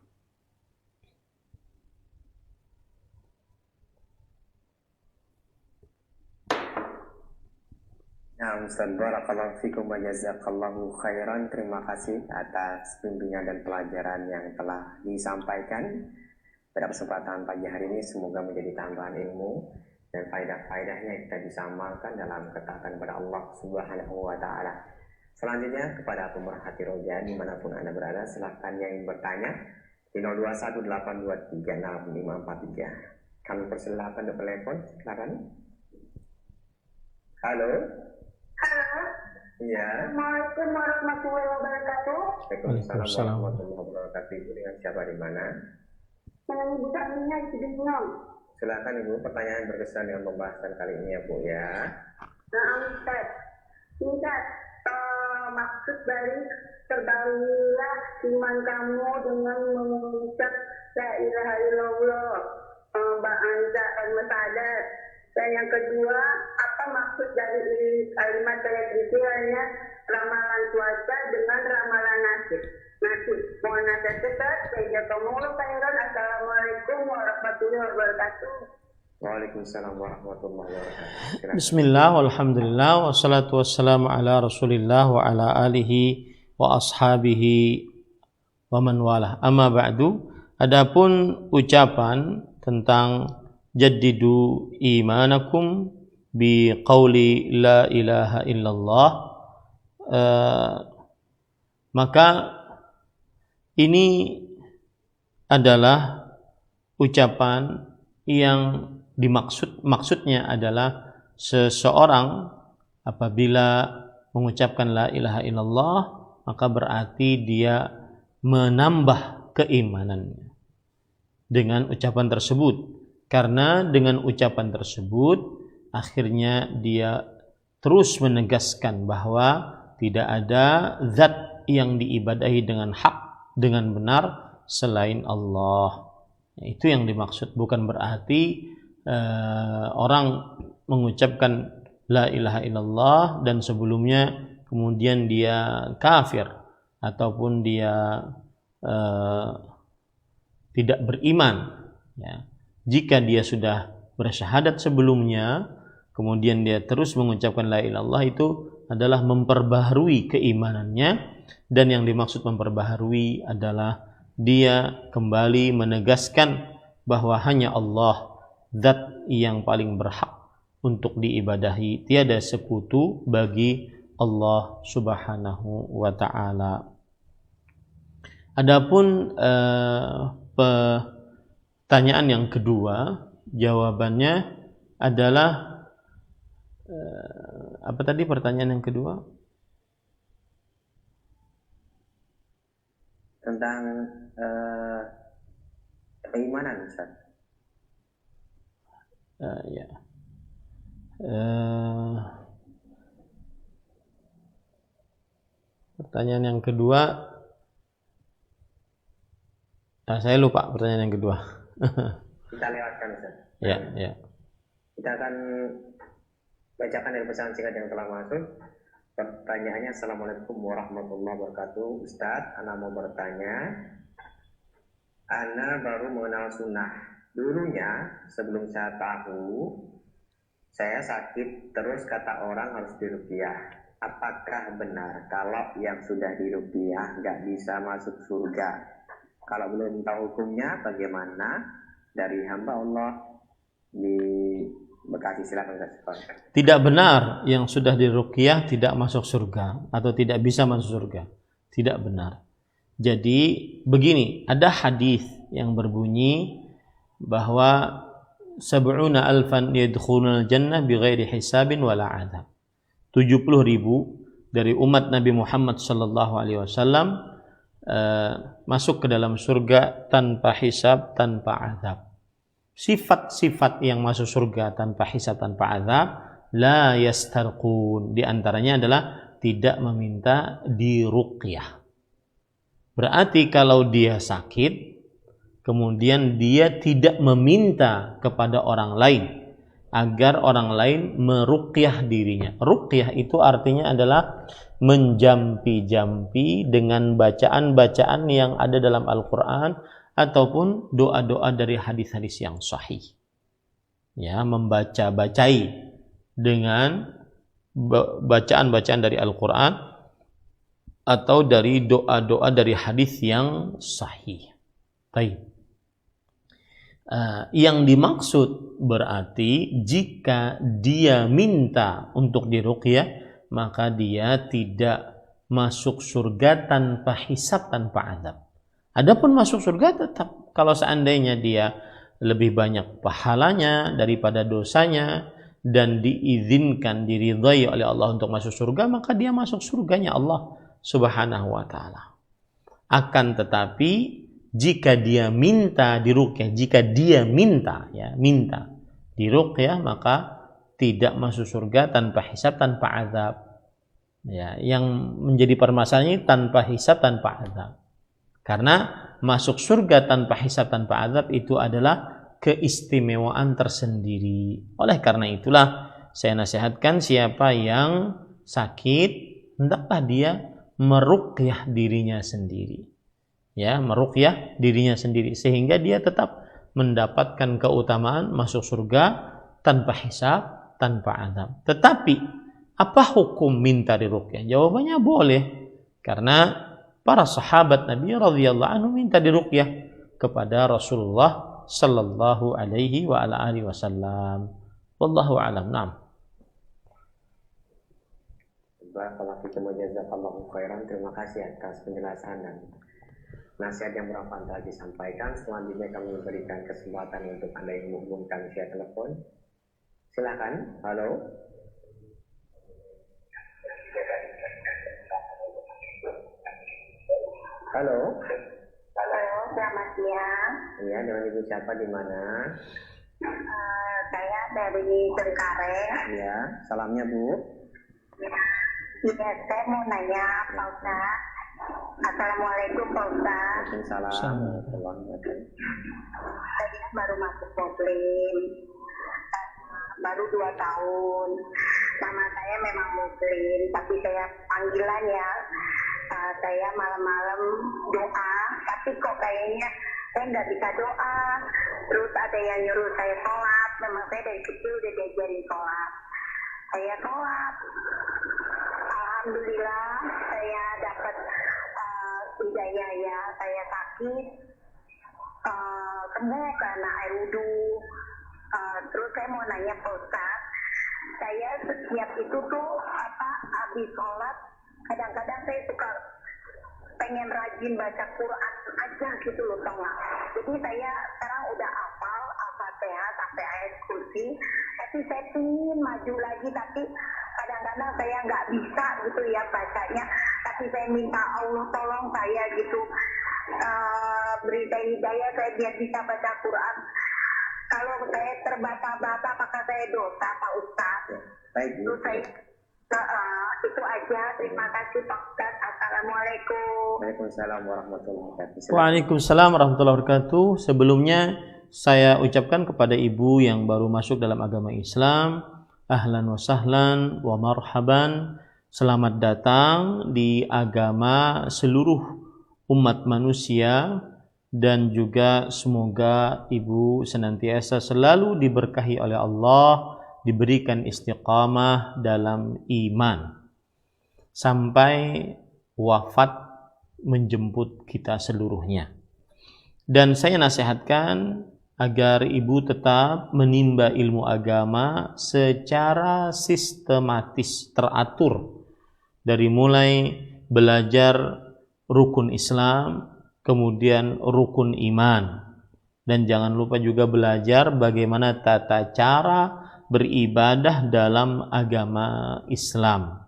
Nah, Ustaz, barakallahu fikum wa jazakallahu khairan. Terima kasih atas bimbingan dan pelajaran yang telah disampaikan pada kesempatan pagi hari ini. Semoga menjadi tambahan ilmu dan faedah-faedahnya yang kita bisa amalkan dalam ketaatan kepada Allah Subhanahu wa taala. Selanjutnya kepada pemerhati roja dimanapun Anda berada, silahkan yang ingin bertanya di 0218236543. Kami persilahkan untuk telepon, silakan. Halo. Halo. Iya. Assalamualaikum warahmatullahi wabarakatuh. Waalaikumsalam warahmatullahi wabarakatuh. Ibu dengan siapa di mana? Dengan Ibu Aminah di Cibinong. Silakan Ibu, pertanyaan berkesan dengan pembahasan kali ini ya Bu ya. Nah, Ustaz. Ustaz, maksud dari terbalilah iman kamu dengan mengucap la ilaha illallah, ba'anza al-masadat. Dan yang kedua, apa maksud dari kalimat televisinya ramalan cuaca dengan ramalan nasib? Mohon nasihat Ustaz. Jazakumullah khairan. Assalamualaikum warahmatullahi wabarakatuh. Waalaikumsalam warahmatullahi wabarakatuh. Bismillah, walhamdulillah, wassalatu wassalamu ala rasulillah wa ala alihi wa ashabihi wa man walah. Amma ba'du, adapun ucapan tentang jaddidu imanakum bi qawli la ilaha illallah, maka ini adalah ucapan yang maksudnya adalah seseorang apabila mengucapkan la ilaha illallah maka berarti dia menambah keimanannya dengan ucapan tersebut, karena dengan ucapan tersebut akhirnya dia terus menegaskan bahwa tidak ada zat yang diibadahi dengan hak, dengan benar selain Allah. Itu yang dimaksud, bukan berarti orang mengucapkan la ilaha illallah dan sebelumnya kemudian dia kafir ataupun dia tidak beriman ya. Jika dia sudah bersyahadat sebelumnya kemudian dia terus mengucapkan la ilaha illallah, itu adalah memperbaharui keimanannya, dan yang dimaksud memperbaharui adalah dia kembali menegaskan bahwa hanya Allah zat yang paling berhak untuk diibadahi, tiada sekutu bagi Allah Subhanahu wa ta'ala. Adapun pertanyaan yang kedua, jawabannya adalah apa tadi pertanyaan yang kedua? Tentang keimanan, Ustaz. Ya. Pertanyaan yang kedua, saya lupa pertanyaan yang kedua. Kita lewatkan, Ustaz. Ya, ya. Kita akan bacakan dari pesan singkat yang telah masuk. Pertanyaannya, Assalamualaikum warahmatullahi wabarakatuh. Ustaz, Ana mau bertanya. Ana baru mengenal sunnah. Dulunya, sebelum saya tahu Saya sakit terus kata orang harus diruqyah. Apakah benar kalau yang sudah diruqyah nggak bisa masuk surga? Kalau belum tahu hukumnya bagaimana? Dari hamba Allah di Bekasi, silakan Ustaz. Tidak benar yang sudah diruqyah tidak masuk surga atau tidak bisa masuk surga. Tidak benar. Jadi begini, ada hadis yang berbunyi bahwa 70.000 yadkhulunal jannah bighairi hisabin wala adzab. 70.000 dari umat Nabi Muhammad sallallahu alaihi wasallam masuk ke dalam surga tanpa hisab, tanpa azab. Sifat-sifat yang masuk surga tanpa hisab, tanpa azab, la yastarqun, di antaranya adalah tidak meminta diruqyah. Berarti kalau dia sakit kemudian dia tidak meminta kepada orang lain agar orang lain meruqyah dirinya. Ruqyah itu artinya adalah menjampi-jampi dengan bacaan-bacaan yang ada dalam Al-Quran ataupun doa-doa dari hadis-hadis yang sahih. Ya, membaca-bacai dengan bacaan-bacaan dari Al-Quran atau dari doa-doa dari hadis yang sahih. Baik. Yang dimaksud berarti jika dia minta untuk diruqyah maka dia tidak masuk surga tanpa hisab, tanpa azab. Adapun masuk surga tetap kalau seandainya dia lebih banyak pahalanya daripada dosanya dan diizinkan, diridhai oleh Allah untuk masuk surga, maka dia masuk surganya Allah Subhanahu wa taala. Akan tetapi jika dia minta diruqyah, jika dia minta diruqyah, maka tidak masuk surga tanpa hisab, tanpa azab. Ya, yang menjadi permasalahannya tanpa hisab, tanpa azab. Karena masuk surga tanpa hisab, tanpa azab itu adalah keistimewaan tersendiri. Oleh karena itulah saya nasihatkan siapa yang sakit hendaklah dia meruqyah dirinya sendiri. Ya, meruqyah dirinya sendiri sehingga dia tetap mendapatkan keutamaan masuk surga tanpa hisab, tanpa azab. Tetapi apa hukum minta diruqyah? Jawabannya boleh, karena para sahabat Nabi radhiyallahu anhu minta diruqyah kepada Rasulullah sallallahu alaihi wa ala alihi wasallam. Wallahu a'lam. Naam. Barakallahu fikum wa jazakallahu khairan. Terima kasih atas penjelasan dan nasihat yang bermanfaat telah disampaikan. Selanjutnya kami memberikan kesempatan untuk Anda yang menghubungkan via telepon. Silakan. Halo. Halo. Halo, selamat siang. Iya, dengan Ibu siapa di mana? Saya dari Cengkareng. Iya, salamnya Bu. Iya, saya mau nanya Pak Ustaz. Assalamualaikum Pak Ustaz. Waalaikumsalam. Saya baru masuk Muslim, baru 2 tahun. Nama saya memang Muslim, tapi saya panggilan ya. Saya malam-malam doa, tapi kok kayaknya saya nggak bisa doa. Terus ada yang nyuruh saya sholat. Memang saya dari kecil udah diajarin sholat. Saya sholat. Alhamdulillah saya dapat hidayah ya. Saya sakit, sembuh karena air wudhu. Terus saya mau nanya Pak Ustaz, saya setiap itu tuh habis sholat kadang-kadang saya suka pengen rajin baca Quran aja gitu loh, tau gak? Jadi saya sekarang udah hafal Al-Fatihah sampai ayat kursi, tapi saya ingin maju lagi, tapi kadang-kadang saya nggak bisa gitu ya bacanya, tapi saya minta Allah tolong saya gitu, beri saya hidayah saya biar bisa baca Quran. Kalau saya terbata-bata apakah saya dosa Pak Ustaz? Baik, Bu. Itu aja. Terima kasih Pak Ustaz. Assalamualaikum. Waalaikumsalam warahmatullahi wabarakatuh. Waalaikumsalam warahmatullahi wabarakatuh. Sebelumnya saya ucapkan kepada ibu yang baru masuk dalam agama Islam, ahlan wa sahlan wa marhaban. Selamat datang di agama seluruh umat manusia, dan juga semoga ibu senantiasa selalu diberkahi oleh Allah diberikan istiqamah dalam iman sampai wafat menjemput kita seluruhnya. Dan saya nasihatkan agar ibu tetap menimba ilmu agama secara sistematis, teratur, dari mulai belajar rukun Islam, kemudian rukun iman, dan jangan lupa juga belajar bagaimana tata cara beribadah dalam agama Islam.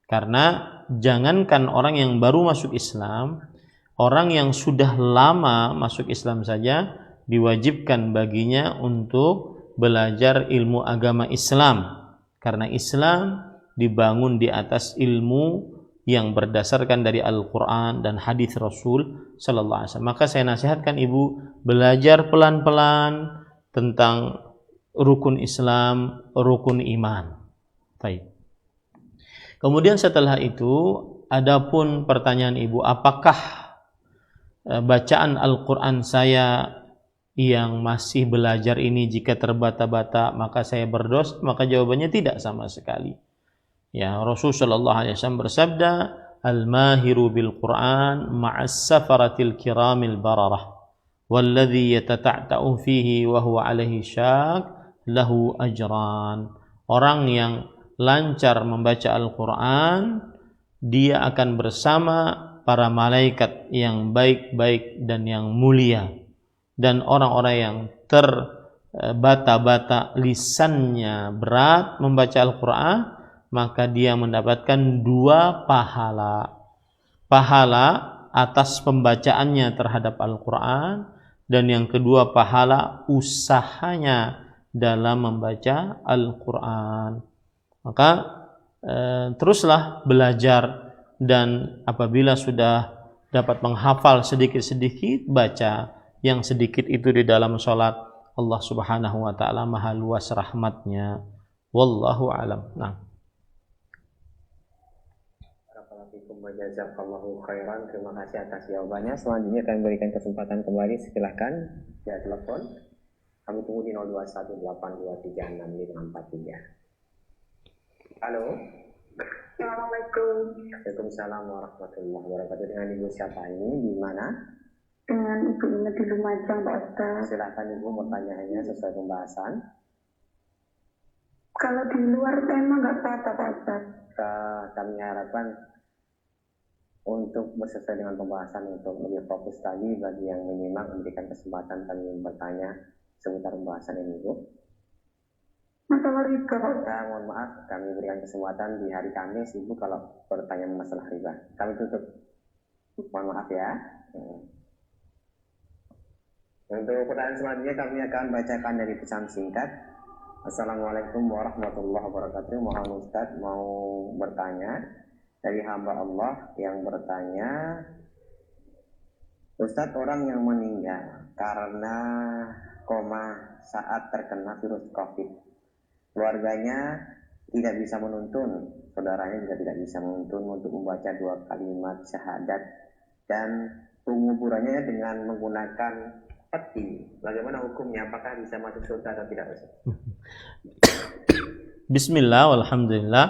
Karena jangankan orang yang baru masuk Islam, orang yang sudah lama masuk Islam saja diwajibkan baginya untuk belajar ilmu agama Islam, karena Islam dibangun di atas ilmu yang berdasarkan dari Al-Quran dan hadis Rasul Sallallahu Alaihi Wasallam. Maka saya nasihatkan ibu belajar pelan-pelan tentang rukun Islam, rukun iman. Baik. Kemudian setelah itu, adapun pertanyaan ibu, apakah bacaan Al-Quran saya yang masih belajar ini jika terbata-bata maka saya berdosa? Maka jawabannya tidak sama sekali. Ya, Rasulullah sallallahu alaihi wasallam bersabda, "Al-mahiru bil Qur'an ma'as safaratil kiramil bararah, walladhi yatata'ta'u fihi wa huwa alaihi syak lahu ajran." Orang yang lancar membaca Al-Quran, dia akan bersama para malaikat yang baik-baik dan yang mulia. Dan orang-orang yang terbata-bata lisannya berat membaca Al-Quran, maka dia mendapatkan 2 pahala. Pahala atas pembacaannya terhadap Al-Quran, dan yang kedua pahala usahanya dalam membaca Al-Quran. Maka teruslah belajar, dan apabila sudah dapat menghafal sedikit-sedikit, baca yang sedikit itu di dalam sholat. Allah Subhanahu wa ta'ala maha luas rahmatnya. Wallahu alam. Nah. Jazakallahu khairan. Terima kasih atas jawabannya. Selanjutnya kami berikan kesempatan kembali. Silahkan via telepon. Kami tunggu di 0218236543. Halo. Assalamualaikum. Waalaikumsalam warahmatullahi wabarakatuh. Dengan ibu siapa ini? Di mana? Dengan Ibu Ina di Lumajang, Pak Ustaz. Silakan ibu, pertanyaannya sesuai pembahasan. Kalau di luar tema nggak apa-apa, Pak Ustaz. Kami harapkan untuk sesuai dengan pembahasan, untuk lebih fokus tadi bagi yang menyimak, memberikan kesempatan kami bertanya seputar pembahasan ini, Bu. Masalah riba, Pak Ustaz. Mohon maaf, kami berikan kesempatan di hari Kamis, Ibu, kalau bertanya masalah riba. Kami tutup. Mohon maaf ya. Untuk pertanyaan selanjutnya kami akan bacakan dari pesan singkat. Assalamualaikum warahmatullahi wabarakatuh. Mohon Ustaz mau bertanya dari hamba Allah yang bertanya, Ustaz, orang yang meninggal karena koma saat terkena virus COVID, keluarganya tidak bisa menuntun, saudaranya juga tidak bisa menuntun untuk membaca 2 kalimat syahadat, dan penguburannya dengan menggunakan peti. Bagaimana hukumnya? Apakah bisa masuk surga atau tidak, Ustaz? Bismillah, walhamdulillah,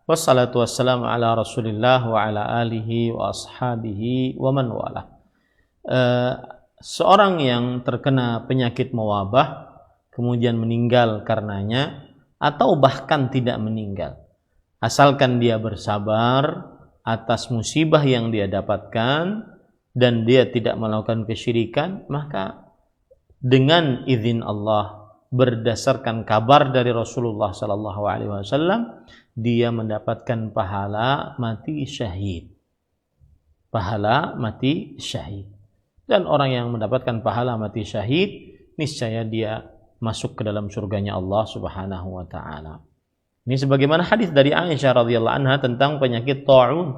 wassalatu wassalamu ala rasulillah wa ala alihi wa ashabihi wa man wala. Seorang yang terkena penyakit mewabah kemudian meninggal karenanya, atau bahkan tidak meninggal, asalkan dia bersabar atas musibah yang dia dapatkan dan dia tidak melakukan kesyirikan, maka dengan izin Allah, berdasarkan kabar dari Rasulullah sallallahu alaihi wasallam, dia mendapatkan pahala mati syahid. Pahala mati syahid. Dan orang yang mendapatkan pahala mati syahid, niscaya dia masuk ke dalam surganya Allah Subhanahu wa taala. Ini sebagaimana hadis dari Aisyah radhiyallahu anha tentang penyakit ta'un,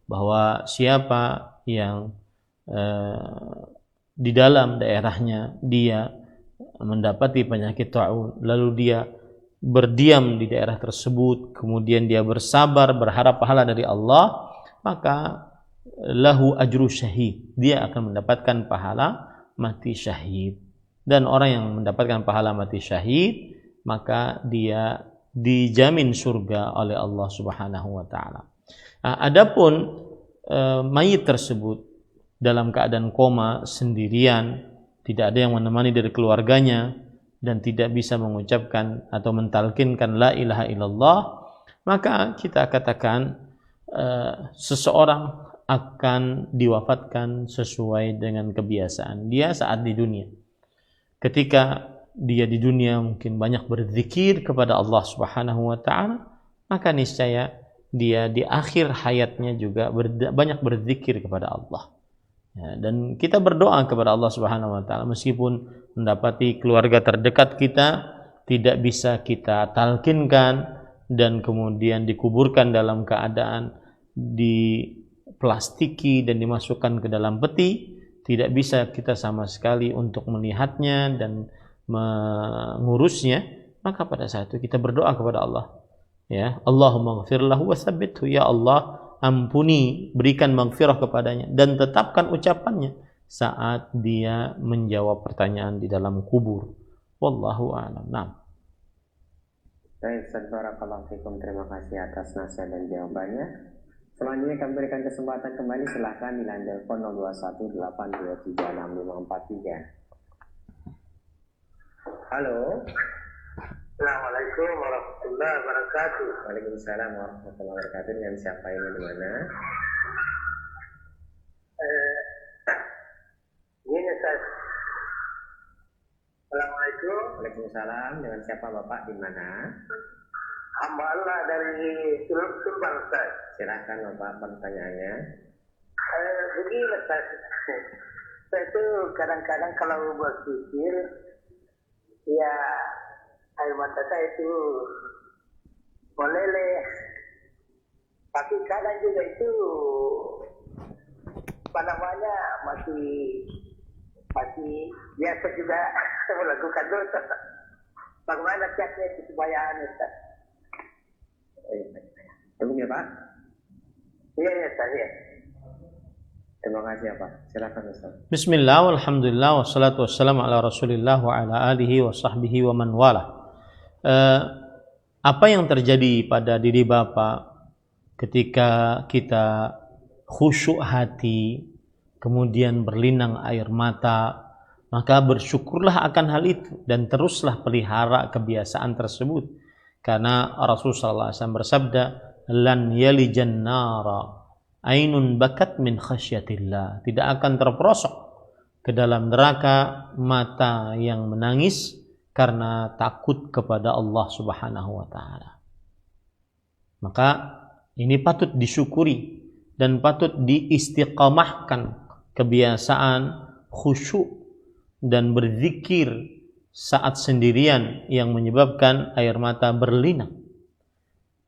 bahwa siapa yang di dalam daerahnya dia mendapati penyakit ta'un, lalu dia berdiam di daerah tersebut, kemudian dia bersabar berharap pahala dari Allah, maka lahu ajru syahid, dia akan mendapatkan pahala mati syahid. Dan orang yang mendapatkan pahala mati syahid, maka dia dijamin surga oleh Allah Subhanahu wa taala. Nah, adapun mayit tersebut dalam keadaan koma sendirian, tidak ada yang menemani dari keluarganya dan tidak bisa mengucapkan atau mentalkinkan la ilaha illallah, maka kita katakan seseorang akan diwafatkan sesuai dengan kebiasaan dia saat di dunia. Ketika dia di dunia mungkin banyak berzikir kepada Allah Subhanahu wa taala, maka niscaya dia di akhir hayatnya juga banyak berzikir kepada Allah. Ya, dan kita berdoa kepada Allah Subhanahu wa taala meskipun mendapati keluarga terdekat kita tidak bisa kita talkinkan dan kemudian dikuburkan dalam keadaan diplastiki dan dimasukkan ke dalam peti, tidak bisa kita sama sekali untuk melihatnya dan mengurusnya, maka pada saat itu kita berdoa kepada Allah, ya, Allahumma ghfir lahu wa tsabbithu, ya Allah ampuni, berikan maghfirah kepadanya dan tetapkan ucapannya saat dia menjawab pertanyaan di dalam kubur. Wallahu a'lam. Nah. Baik, barakallahu fikum, terima kasih atas nasihat dan jawabannya. Selanjutnya kami berikan kesempatan kembali, silahkan di line telepon 0218236543. Halo. Assalamualaikum warahmatullahi wabarakatuh. Waalaikumsalam warahmatullahi wabarakatuh. Dengan siapa ini, di mana? Gini Ustaz. Assalamualaikum. Waalaikumsalam. Dengan siapa Bapak, di mana? Hamba Allah dari Subang Ustaz. Silakan Bapak, pertanyaannya. Begini Ustaz. Saya itu kadang-kadang kalau berpikir, ya air mata saya itu meleleh. Tapi kadang juga itu apa namanya masih biasa juga melakukan dosa. Bagaimana kiatnya itu supaya Ustaz? Tunggu ya Pak. Iya Ustaz ya. Terima kasih ya Pak. Silakan Ustaz. Bismillah, walhamdulillah, wassalatu wassalamu ala rasulillah wa ala alihi wa sahbihi wa man wala. Apa yang terjadi pada diri Bapak ketika kita khusyuk hati, kemudian berlinang air mata, maka bersyukurlah akan hal itu dan teruslah pelihara kebiasaan tersebut. Karena Rasulullah SAW bersabda, lan yalijan nara ainun bakat min khasyatillah. Tidak akan terperosok ke dalam neraka mata yang menangis karena takut kepada Allah Subhanahu wa taala. Maka ini patut disyukuri dan patut diistiqamahkan kebiasaan khusyuk dan berzikir saat sendirian yang menyebabkan air mata berlinang.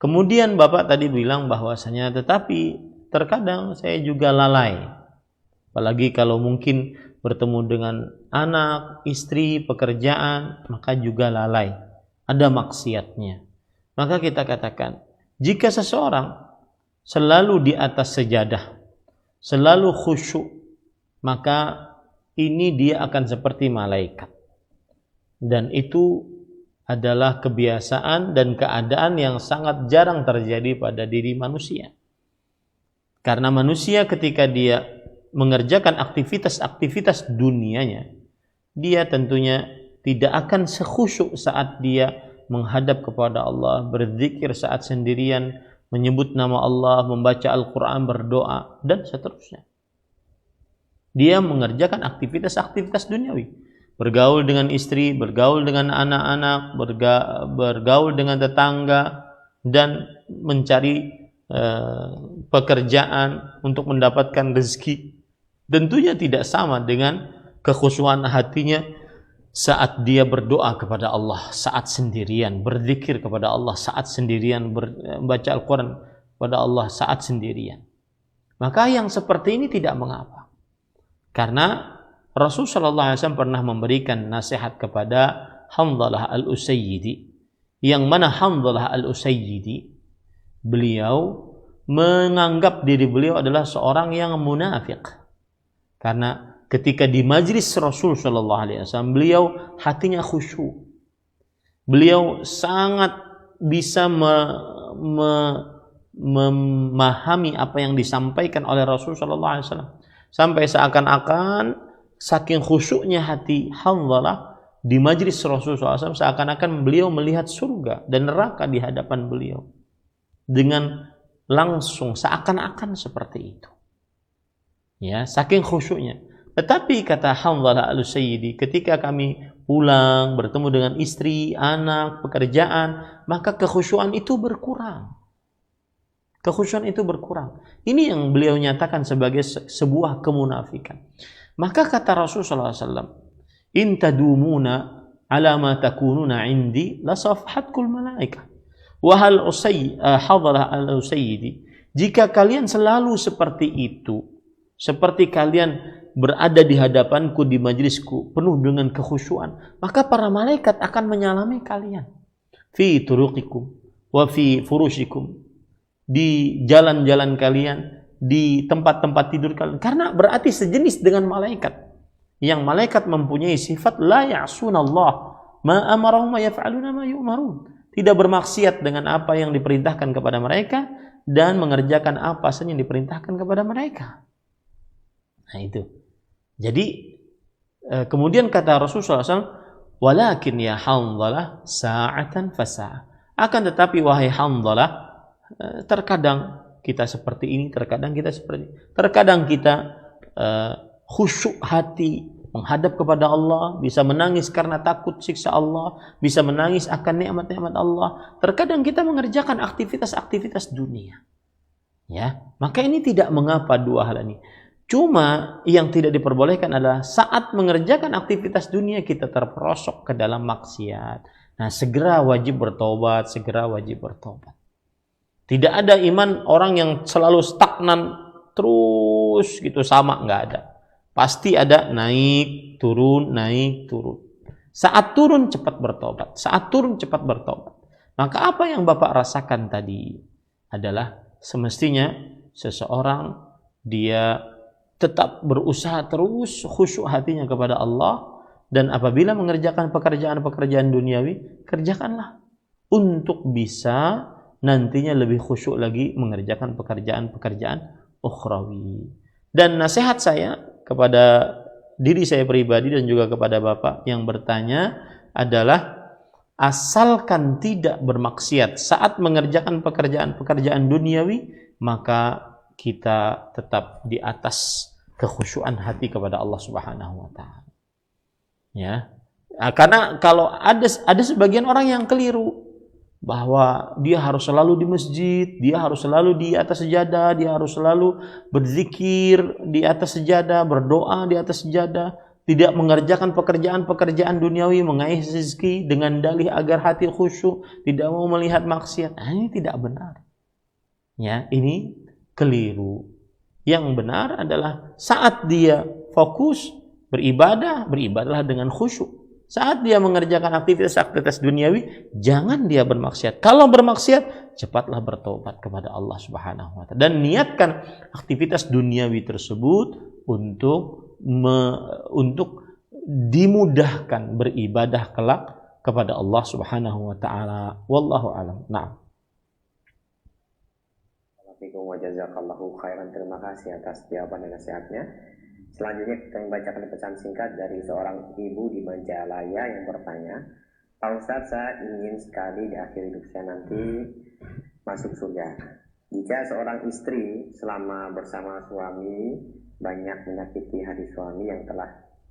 Kemudian Bapak tadi bilang bahwasanya tetapi terkadang saya juga lalai. Apalagi kalau mungkin bertemu dengan anak, istri, pekerjaan, maka juga lalai. Ada maksiatnya. Maka kita katakan, jika seseorang selalu di atas sejadah, selalu khusyuk, maka ini dia akan seperti malaikat. Dan itu adalah kebiasaan dan keadaan yang sangat jarang terjadi pada diri manusia. Karena manusia ketika dia mengerjakan aktivitas-aktivitas dunianya, dia tentunya tidak akan sekhusyuk saat dia menghadap kepada Allah, berzikir saat sendirian, menyebut nama Allah, membaca Al-Quran, berdoa, dan seterusnya. Dia mengerjakan aktivitas-aktivitas duniawi, bergaul dengan istri, bergaul dengan anak-anak, bergaul dengan tetangga, dan mencari pekerjaan untuk mendapatkan rezeki. Tentunya tidak sama dengan kekhusyuan hatinya saat dia berdoa kepada Allah saat sendirian, berzikir kepada Allah saat sendirian, membaca Al-Quran kepada Allah saat sendirian. Maka yang seperti ini tidak mengapa, karena Rasulullah SAW pernah memberikan nasihat kepada Hanzalah al-Usayyidi, yang mana Hanzalah al-Usayyidi beliau menganggap diri beliau adalah seorang yang munafik, karena ketika di majlis Rasul SAW beliau hatinya khusyuk, Beliau sangat bisa memahami apa yang disampaikan oleh Rasulullah SAW, sampai seakan-akan saking khusyuknya hati Hanzalah di majlis Rasulullah SAW, seakan-akan beliau melihat surga dan neraka di hadapan beliau dengan langsung, seakan-akan seperti itu. Ya, saking khusyuknya. Tetapi kata Hanzalah al-Usayyidi, ketika kami pulang bertemu dengan istri, anak, pekerjaan, maka kekhusyuan itu berkurang. Kekhusyuan itu berkurang. Ini yang beliau nyatakan sebagai sebuah kemunafikan. Maka kata Rasulullah SAW, in tadumuna ala ma takununa indi la safhatkul malaikah. Wahal Hanzalah al-Usayyidi, jika kalian selalu seperti itu, seperti kalian berada di hadapanku di majlisku penuh dengan kekhusyuan, maka para malaikat akan menyalami kalian fi turuqikum wa fi furushikum, di jalan-jalan kalian, di tempat-tempat tidur kalian, karena berarti sejenis dengan malaikat, yang malaikat mempunyai sifat la ya'sunallah ma amarahum wa yaf'aluna ma yu'marun, tidak bermaksiat dengan apa yang diperintahkan kepada mereka dan mengerjakan apa saja yang diperintahkan kepada mereka. Nah itu. Jadi kemudian kata Rasulullah SAW, walakin ya Hanzalah sa'atan fasa'ah, akan tetapi wahai Hanzalah, terkadang kita seperti ini, terkadang kita seperti ini. Terkadang kita khusyuk hati menghadap kepada Allah, bisa menangis karena takut siksa Allah, bisa menangis akan nikmat-nikmat Allah. Terkadang kita mengerjakan aktivitas-aktivitas dunia. Ya, maka ini tidak mengapa dua hal ini. Cuma yang tidak diperbolehkan adalah saat mengerjakan aktivitas dunia kita terperosok ke dalam maksiat. Nah, segera wajib bertobat, segera wajib bertobat. Tidak ada iman orang yang selalu stagnan terus gitu, sama, nggak ada. Pasti ada naik, turun, naik, turun. Saat turun cepat bertobat, saat turun cepat bertobat. Maka apa yang Bapak rasakan tadi adalah semestinya seseorang dia tetap berusaha terus khusyuk hatinya kepada Allah, dan apabila mengerjakan pekerjaan-pekerjaan duniawi, kerjakanlah untuk bisa nantinya lebih khusyuk lagi mengerjakan pekerjaan-pekerjaan ukhrawi. Dan nasihat saya kepada diri saya pribadi dan juga kepada Bapak yang bertanya adalah, asalkan tidak bermaksiat saat mengerjakan pekerjaan-pekerjaan duniawi, maka kita tetap di atas kekhusyuan hati kepada Allah Subhanahu wa taala. Ya. Karena kalau ada sebagian orang yang keliru bahwa dia harus selalu di masjid, dia harus selalu di atas sejadah, dia harus selalu berzikir di atas sejadah, berdoa di atas sejadah, tidak mengerjakan pekerjaan-pekerjaan duniawi, mengais rezeki dengan dalih agar hati khusyuk, tidak mau melihat maksiat. Nah, ini tidak benar. Ya, ini keliru. Yang benar adalah saat dia fokus beribadah, beribadahlah dengan khusyuk. Saat dia mengerjakan aktivitas-aktivitas duniawi, jangan dia bermaksiat. Kalau bermaksiat, cepatlah bertobat kepada Allah Subhanahu wa taala dan niatkan aktivitas duniawi tersebut untuk dimudahkan beribadah kelak kepada Allah Subhanahu wa taala. Wallahu a'lam. Na'am. Jazakallahu khairan, terima kasih atas jawaban dan nasihatnya. Selanjutnya kita membacakan pesan singkat dari seorang ibu di Majalaya yang bertanya, Pak Ustadz, saya ingin sekali di akhir hidup saya nanti masuk surga. Jika seorang istri selama bersama suami banyak menyakiti hati suami yang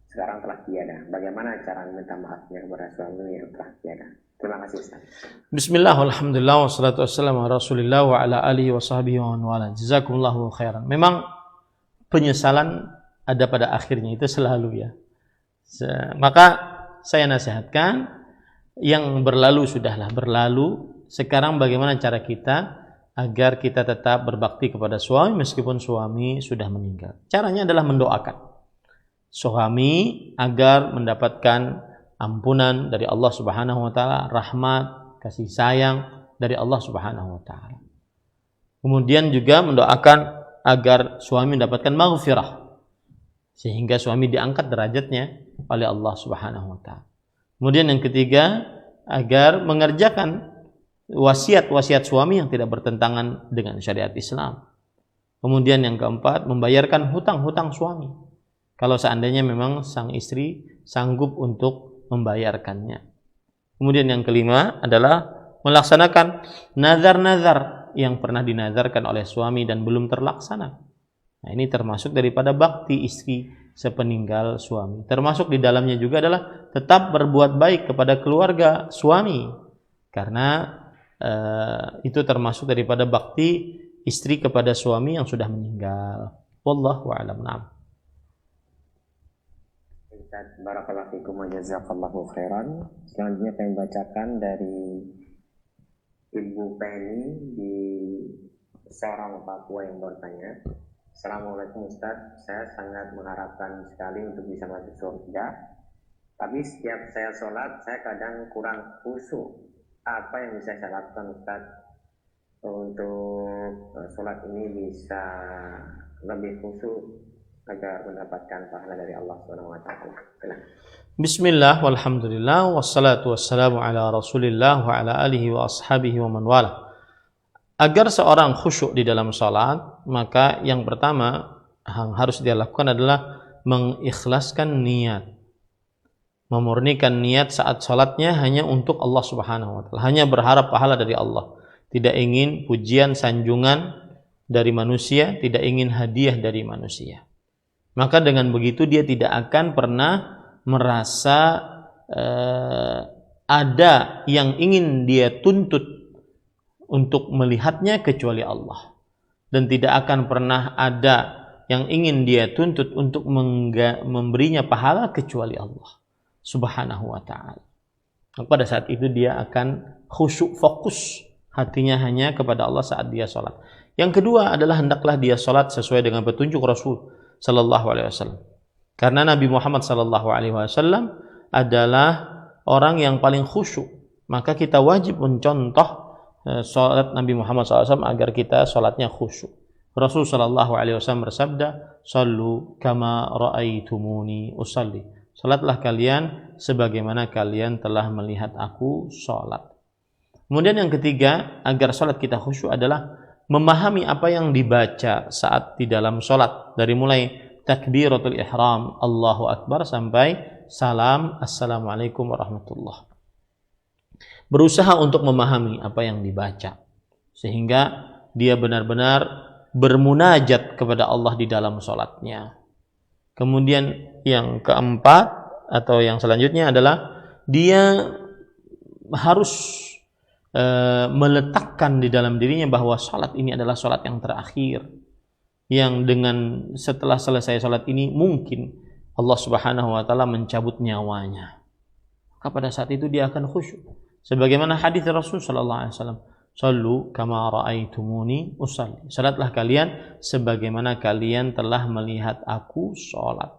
sekarang telah tiada, bagaimana cara minta maafnya kepada suami yang telah tiada? Terima kasih Ustaz. Bismillah, alhamdulillah, wassalatu wassalamu ala rasulillah wa ala alihi wa sahbihi wa wala. Jazakumullahu khairan. Memang penyesalan ada pada akhirnya, itu selalu ya. Maka saya nasihatkan, yang berlalu sudahlah berlalu. Sekarang bagaimana cara kita agar kita tetap berbakti kepada suami meskipun suami sudah meninggal? Caranya adalah mendoakan suami agar mendapatkan ampunan dari Allah Subhanahu wa taala, rahmat, kasih sayang dari Allah Subhanahu wa taala. Kemudian juga mendoakan agar suami mendapatkan maghfirah sehingga suami diangkat derajatnya oleh Allah Subhanahu wa taala. Kemudian yang ketiga, agar mengerjakan wasiat-wasiat suami yang tidak bertentangan dengan syariat Islam. Kemudian yang keempat, membayarkan hutang-hutang suami kalau seandainya memang sang istri sanggup untuk membayarkannya. Kemudian yang kelima adalah melaksanakan nazar-nazar yang pernah dinazarkan oleh suami dan belum terlaksana. Nah, ini termasuk daripada bakti istri sepeninggal suami. Termasuk di dalamnya juga adalah tetap berbuat baik kepada keluarga suami, karena itu termasuk daripada bakti istri kepada suami yang sudah meninggal. Wallahu a'lam. Na'am. Ustaz, barakallahu fikum wa jazakallahu khairan. Selanjutnya kami bacakan dari Ibu Penny di Sorong, Papua yang bertanya. Assalamualaikum Ustaz, saya sangat mengharapkan sekali untuk bisa masuk surga. Tapi setiap saya sholat, saya kadang kurang khusyuk. Apa yang bisa saya lakukan Ustaz untuk sholat ini bisa lebih khusyuk agar mendapatkan pahala dari Allah SWT? Bismillah, walhamdulillah, wassalatu wassalamu ala rasulillah wa ala alihi wa ashabihi wa man wala. Agar seorang khusyuk di dalam salat, maka yang pertama yang harus dia lakukan adalah mengikhlaskan niat, memurnikan niat saat salatnya hanya untuk Allah Subhanahu wa taala, hanya berharap pahala dari Allah, tidak ingin pujian sanjungan dari manusia, tidak ingin hadiah dari manusia. Maka dengan begitu dia tidak akan pernah merasa ada yang ingin dia tuntut untuk melihatnya kecuali Allah, dan tidak akan pernah ada yang ingin dia tuntut untuk memberinya pahala kecuali Allah Subhanahu wa ta'ala. Pada saat itu dia akan khusyuk, fokus hatinya hanya kepada Allah saat dia sholat. Yang kedua adalah hendaklah dia sholat sesuai dengan petunjuk Rasul Sallallahu Alaihi Wasallam, karena Nabi Muhammad Sallallahu Alaihi Wasallam adalah orang yang paling khusyuk. Maka kita wajib mencontoh sholat Nabi Muhammad SAW agar kita sholatnya khusyuk. Rasul Sallallahu Alaihi Wasallam bersabda, "Sallu kama ra'aitumuni usalli." Sholatlah kalian sebagaimana kalian telah melihat aku sholat. Kemudian yang ketiga, agar sholat kita khusyuk adalah memahami apa yang dibaca saat di dalam sholat, dari mulai takbiratul ihram, Allahu Akbar, sampai salam, Assalamualaikum warahmatullah. Berusaha untuk memahami apa yang dibaca sehingga dia benar-benar bermunajat kepada Allah di dalam sholatnya. Kemudian yang keempat atau yang selanjutnya adalah dia harus meletakkan di dalam dirinya bahwa sholat ini adalah sholat yang terakhir, yang dengan setelah selesai sholat ini mungkin Allah Subhanahu wa taala mencabut nyawanya. Maka pada saat itu dia akan khusyuk. Sebagaimana hadis Rasul sallallahu alaihi wasallam, "Shallu kama raaitumuni usalli." Salatlah kalian sebagaimana kalian telah melihat aku salat.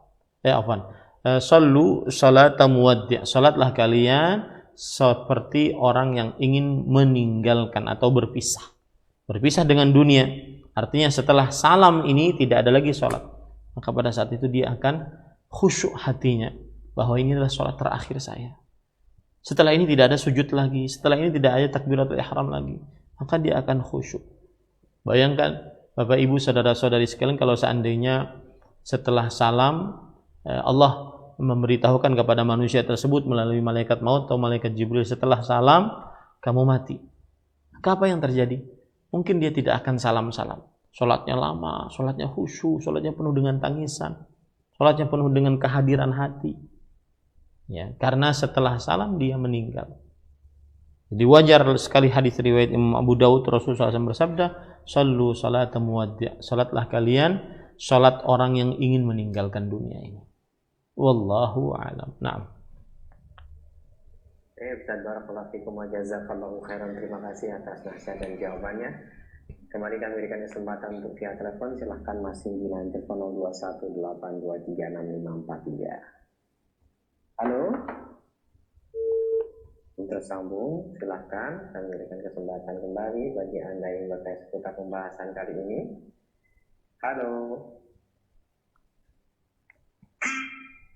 Shallu salata muwaddi'. Salatlah kalian seperti orang yang ingin meninggalkan atau berpisah. Berpisah dengan dunia. Artinya setelah salam ini tidak ada lagi salat. Maka pada saat itu dia akan khusyuk hatinya bahwa ini adalah salat terakhir saya. Setelah ini tidak ada sujud lagi, setelah ini tidak ada takbiratul ihram lagi, maka dia akan khusyuk. Bayangkan Bapak Ibu saudara-saudari sekalian, kalau seandainya setelah salam Allah memberitahukan kepada manusia tersebut melalui malaikat maut atau malaikat Jibril, setelah salam kamu mati. Maka apa yang terjadi? Mungkin dia tidak akan salam-salam. Salatnya lama, salatnya khusyuk, salatnya penuh dengan tangisan, salatnya penuh dengan kehadiran hati. Ya, karena setelah salam dia meninggal. Jadi wajar sekali hadis riwayat Imam Abu Daud, Rasulullah SAW bersabda, "Shallu salata muwaddi'." Salatlah kalian salat orang yang ingin meninggalkan dunia ini. Wallahu a'lam. Naam. Ustaz, barakallahu fikum wa jazakallahu khairan. Terima kasih atas nasihat dan jawabannya. Kembali kami berikan kesempatan untuk via telepon. Silahkan masih di line telepon 0218236543. Halo, tersambung, silahkan kami berikan kesempatan kembali bagi Anda yang bertanya seputar pembahasan kali ini. Halo.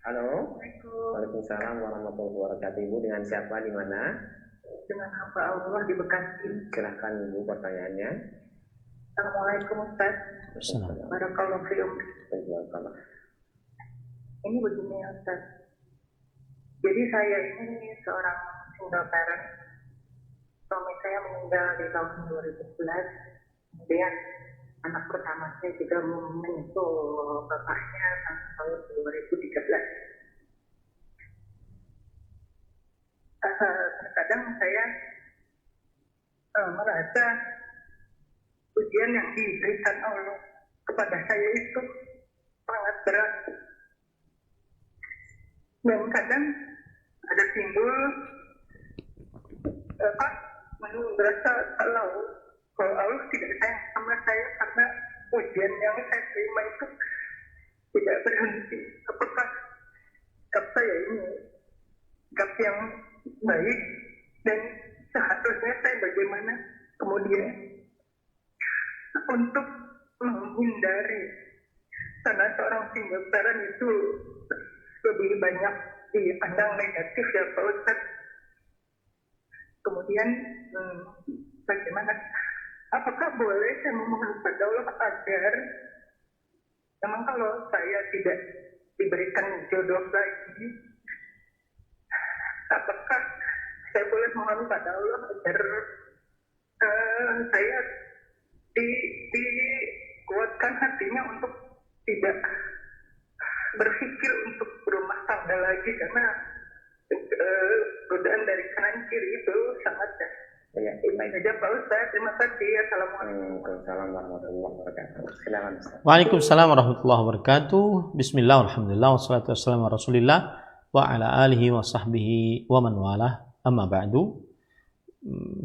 Halo. Waalaikumsalam warahmatullahi wabarakatuh. Ibu dengan siapa, di mana? dengan hamba Allah di Bekasi. Silahkan Ibu pertanyaannya. Assalamualaikum Ustaz. Assalamualaikum. Barakallahu fiikum. Barakallah. Ini begini Ustaz. Jadi saya ini seorang single parent. Suami saya meninggal di tahun 2011. Kemudian anak pertama saya juga menyusul bapaknya tahun 2013. Terkadang saya merasa ujian yang diberikan Allah kepada saya itu sangat berat. Dan kadang ada timbul merasa kalau Allah tidak sayang sama saya karena ujian yang saya terima itu tidak berhenti. Apakah sikap saya ini sikap yang baik dan seharusnya saya bagaimana kemudian untuk menghindari, karena seorang single parent itu lebih banyak dipandang negatif ya Pak Ustadz. Kemudian bagaimana, apakah boleh saya memohon pada Allah agar memang kalau saya tidak diberikan jodoh lagi, apakah saya boleh mohon pada Allah agar saya dikuatkan hatinya untuk tidak berpikir untuk berumah tangga lagi, karena godaan dari kanan kiri itu sangat Ya, baik. saja Pak Ustaz. Terima kasih. Assalamualaikum. Waalaikumsalam warahmatullahi wabarakatuh. Silakan Ustaz. Waalaikumsalam warahmatullahi wabarakatuh. Bismillah, alhamdulillah, wassalatu wassalamu ala rasulillah wa ala alihi wa sahbihi wa man walah, amma ba'du.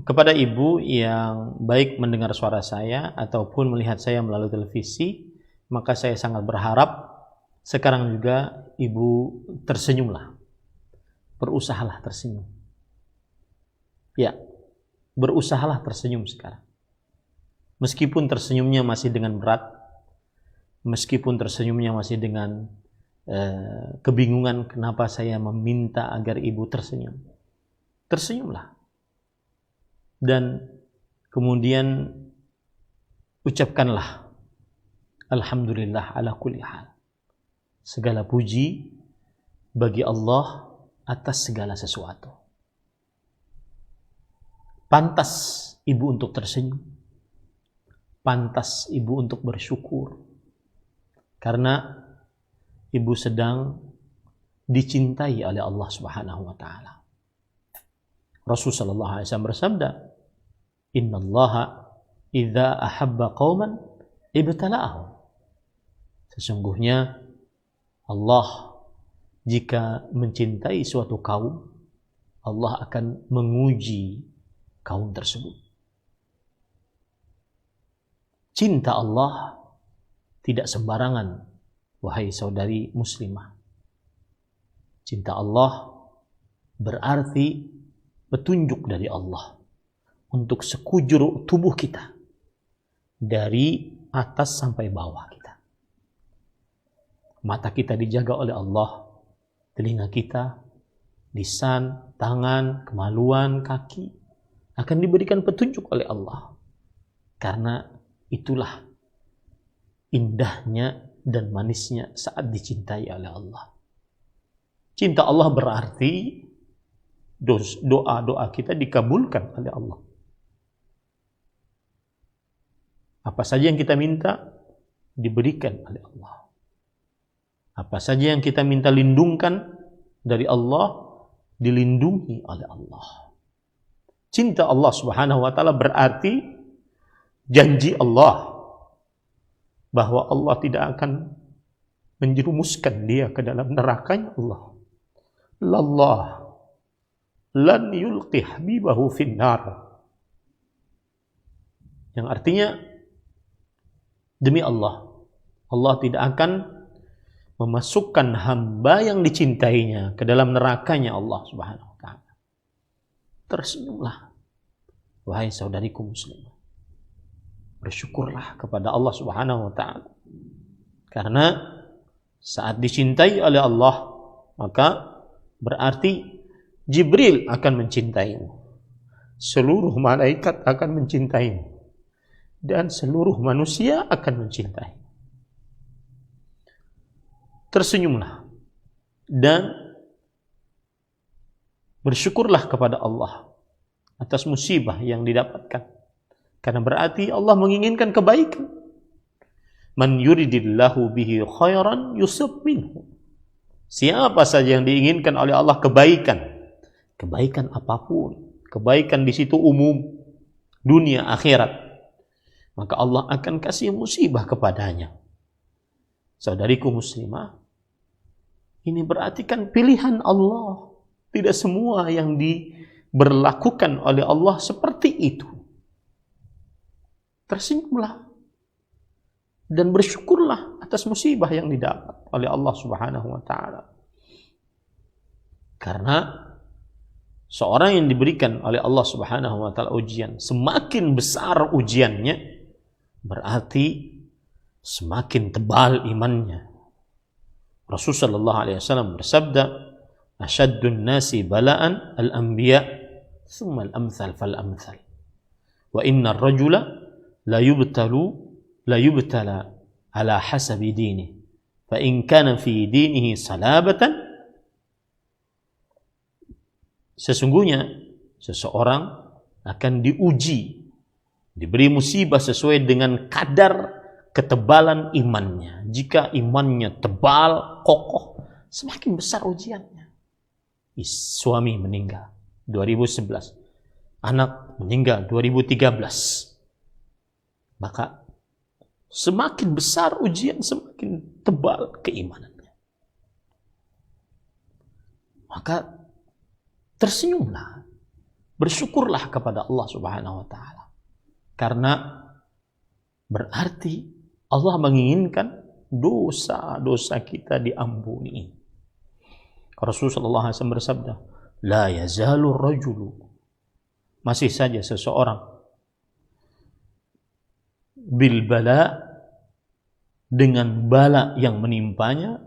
Kepada ibu yang baik mendengar suara saya ataupun melihat saya melalui televisi, maka saya sangat berharap sekarang juga ibu tersenyumlah. Berusahalah tersenyum. Ya, berusahalah tersenyum sekarang. Meskipun tersenyumnya masih dengan berat, meskipun tersenyumnya masih dengan kebingungan kenapa saya meminta agar ibu tersenyum. Tersenyumlah. Dan kemudian ucapkanlah alhamdulillah ala kulli hal. Segala puji bagi Allah atas segala sesuatu. Pantas ibu untuk tersenyum. Pantas ibu untuk bersyukur. Karena ibu sedang dicintai oleh Allah Subhanahu wa taala. Rasulullah sallallahu alaihi wasallam bersabda, "Innallaha idza ahabba qauman ibtala'ahum." Sesungguhnya Allah jika mencintai suatu kaum, Allah akan menguji kaum tersebut. Cinta Allah tidak sembarangan, wahai saudari muslimah. Cinta Allah berarti petunjuk dari Allah untuk sekujur tubuh kita, dari atas sampai bawah kita. Mata kita dijaga oleh Allah, telinga kita, lisan, tangan, kemaluan, kaki akan diberikan petunjuk oleh Allah. Karena itulah indahnya dan manisnya saat dicintai oleh Allah. Cinta Allah berarti doa-doa kita dikabulkan oleh Allah. Apa saja yang kita minta diberikan oleh Allah. Apa saja yang kita minta lindungkan dari Allah dilindungi oleh Allah. Cinta Allah Subhanahu wa taala berarti janji Allah bahwa Allah tidak akan menjerumuskan dia ke dalam nerakanya Allah. Lallah lan yulqi habibahu finnar. Yang artinya demi Allah, Allah tidak akan memasukkan hamba yang dicintainya ke dalam nerakanya Allah Subhanahu wa taala. Tersenyumlah wahai saudariku muslimah. Bersyukurlah kepada Allah Subhanahu wa taala. Karena saat dicintai oleh Allah, maka berarti Jibril akan mencintaimu. seluruh malaikat akan mencintaimu dan seluruh manusia akan mencintai. Tersenyumlah dan bersyukurlah kepada Allah atas musibah yang didapatkan, karena berarti Allah menginginkan kebaikan. Man yuridillahu bihi khairan yusib minhu. Siapa saja yang diinginkan oleh Allah kebaikan, kebaikan apapun, kebaikan di situ umum, dunia akhirat, maka Allah akan kasih musibah kepadanya. Saudariku muslimah, ini berarti kan pilihan Allah. Tidak semua yang diberlakukan oleh Allah seperti itu. Tersenyumlah dan bersyukurlah atas musibah yang didapat oleh Allah Subhanahu wa taala. Karena seorang yang diberikan oleh Allah Subhanahu wa taala ujian, semakin besar ujiannya, berarti semakin tebal imannya. Rasulullah sallallahu alaihi wasallam bersabda, "Ashaddun nasi bala'an al-anbiya, thumma al-amthal fal-amthal. Wa inna ar-rajula la yubtala ala hasabi dinihi. Fa in kana fi dinihi salabatan." Sesungguhnya seseorang akan diuji, diberi musibah sesuai dengan kadar ketebalan imannya. Jika imannya tebal, kokoh, semakin besar ujiannya. Suami meninggal 2011, anak meninggal 2013, maka semakin besar ujian, semakin tebal keimanannya. Maka tersenyumlah, bersyukurlah kepada Allah Subhanahu wa taala, karena berarti Allah menginginkan dosa-dosa kita diampuni. Rasulullah SAW bersabda, "La yazalu rajulu," masih saja seseorang, "bil bala," dengan bala yang menimpanya,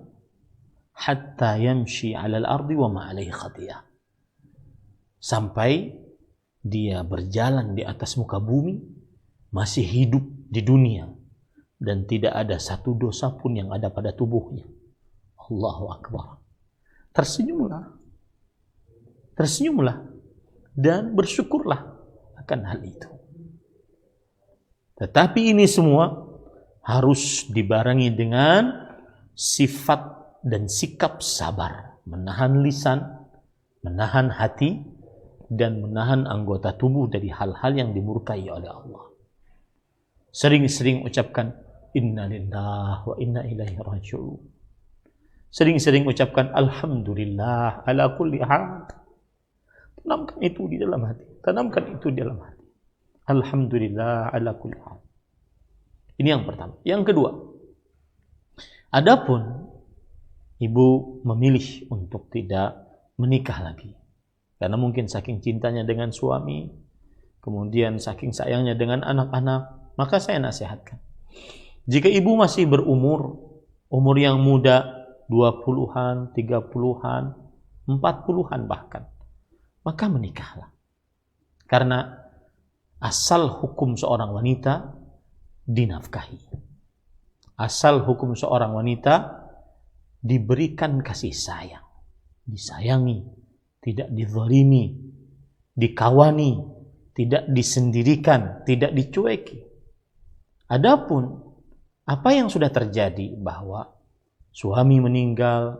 "hatta yamshi 'alal ardi wa ma 'alaihi khati'ah," sampai dia berjalan di atas muka bumi, masih hidup di dunia, dan tidak ada satu dosa pun yang ada pada tubuhnya. Allahu Akbar. Tersenyumlah dan bersyukurlah akan hal itu. Tetapi ini semua harus dibarengi dengan sifat dan sikap sabar, menahan lisan, menahan hati, dan menahan anggota tubuh dari hal-hal yang dimurkai oleh Allah. Sering-sering ucapkan inna lillahi wa inna ilaihi raji'un. Sering-sering ucapkan alhamdulillah ala kulli hal. Tanamkan itu di dalam hati. Alhamdulillah ala kulli hal. Ini yang pertama. Yang kedua, adapun ibu memilih untuk tidak menikah lagi, karena mungkin saking cintanya dengan suami, kemudian saking sayangnya dengan anak-anak, maka saya nasihatkan, jika ibu masih berumur yang muda, 20-an, 30-an, 40-an bahkan, maka menikahlah. Karena asal hukum seorang wanita dinafkahi. Asal hukum seorang wanita diberikan kasih sayang, disayangi, tidak dizalimi, dikawani, tidak disendirikan, tidak dicueki. Adapun apa yang sudah terjadi, bahwa suami meninggal,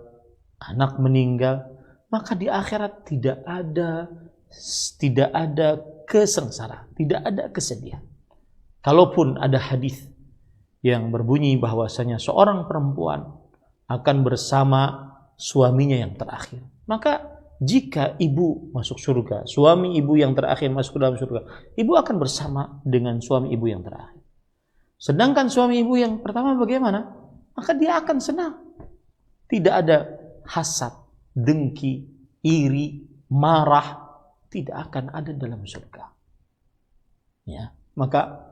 anak meninggal, maka di akhirat tidak ada kesengsaraan, tidak ada kesedihan. Kalaupun ada hadis yang berbunyi bahwasanya seorang perempuan akan bersama suaminya yang terakhir, maka jika ibu masuk surga, suami ibu yang terakhir masuk ke dalam surga, ibu akan bersama dengan suami ibu yang terakhir. Sedangkan suami ibu yang pertama bagaimana? Maka dia akan senang. Tidak ada hasad, dengki, iri, marah, tidak akan ada dalam surga. Ya, maka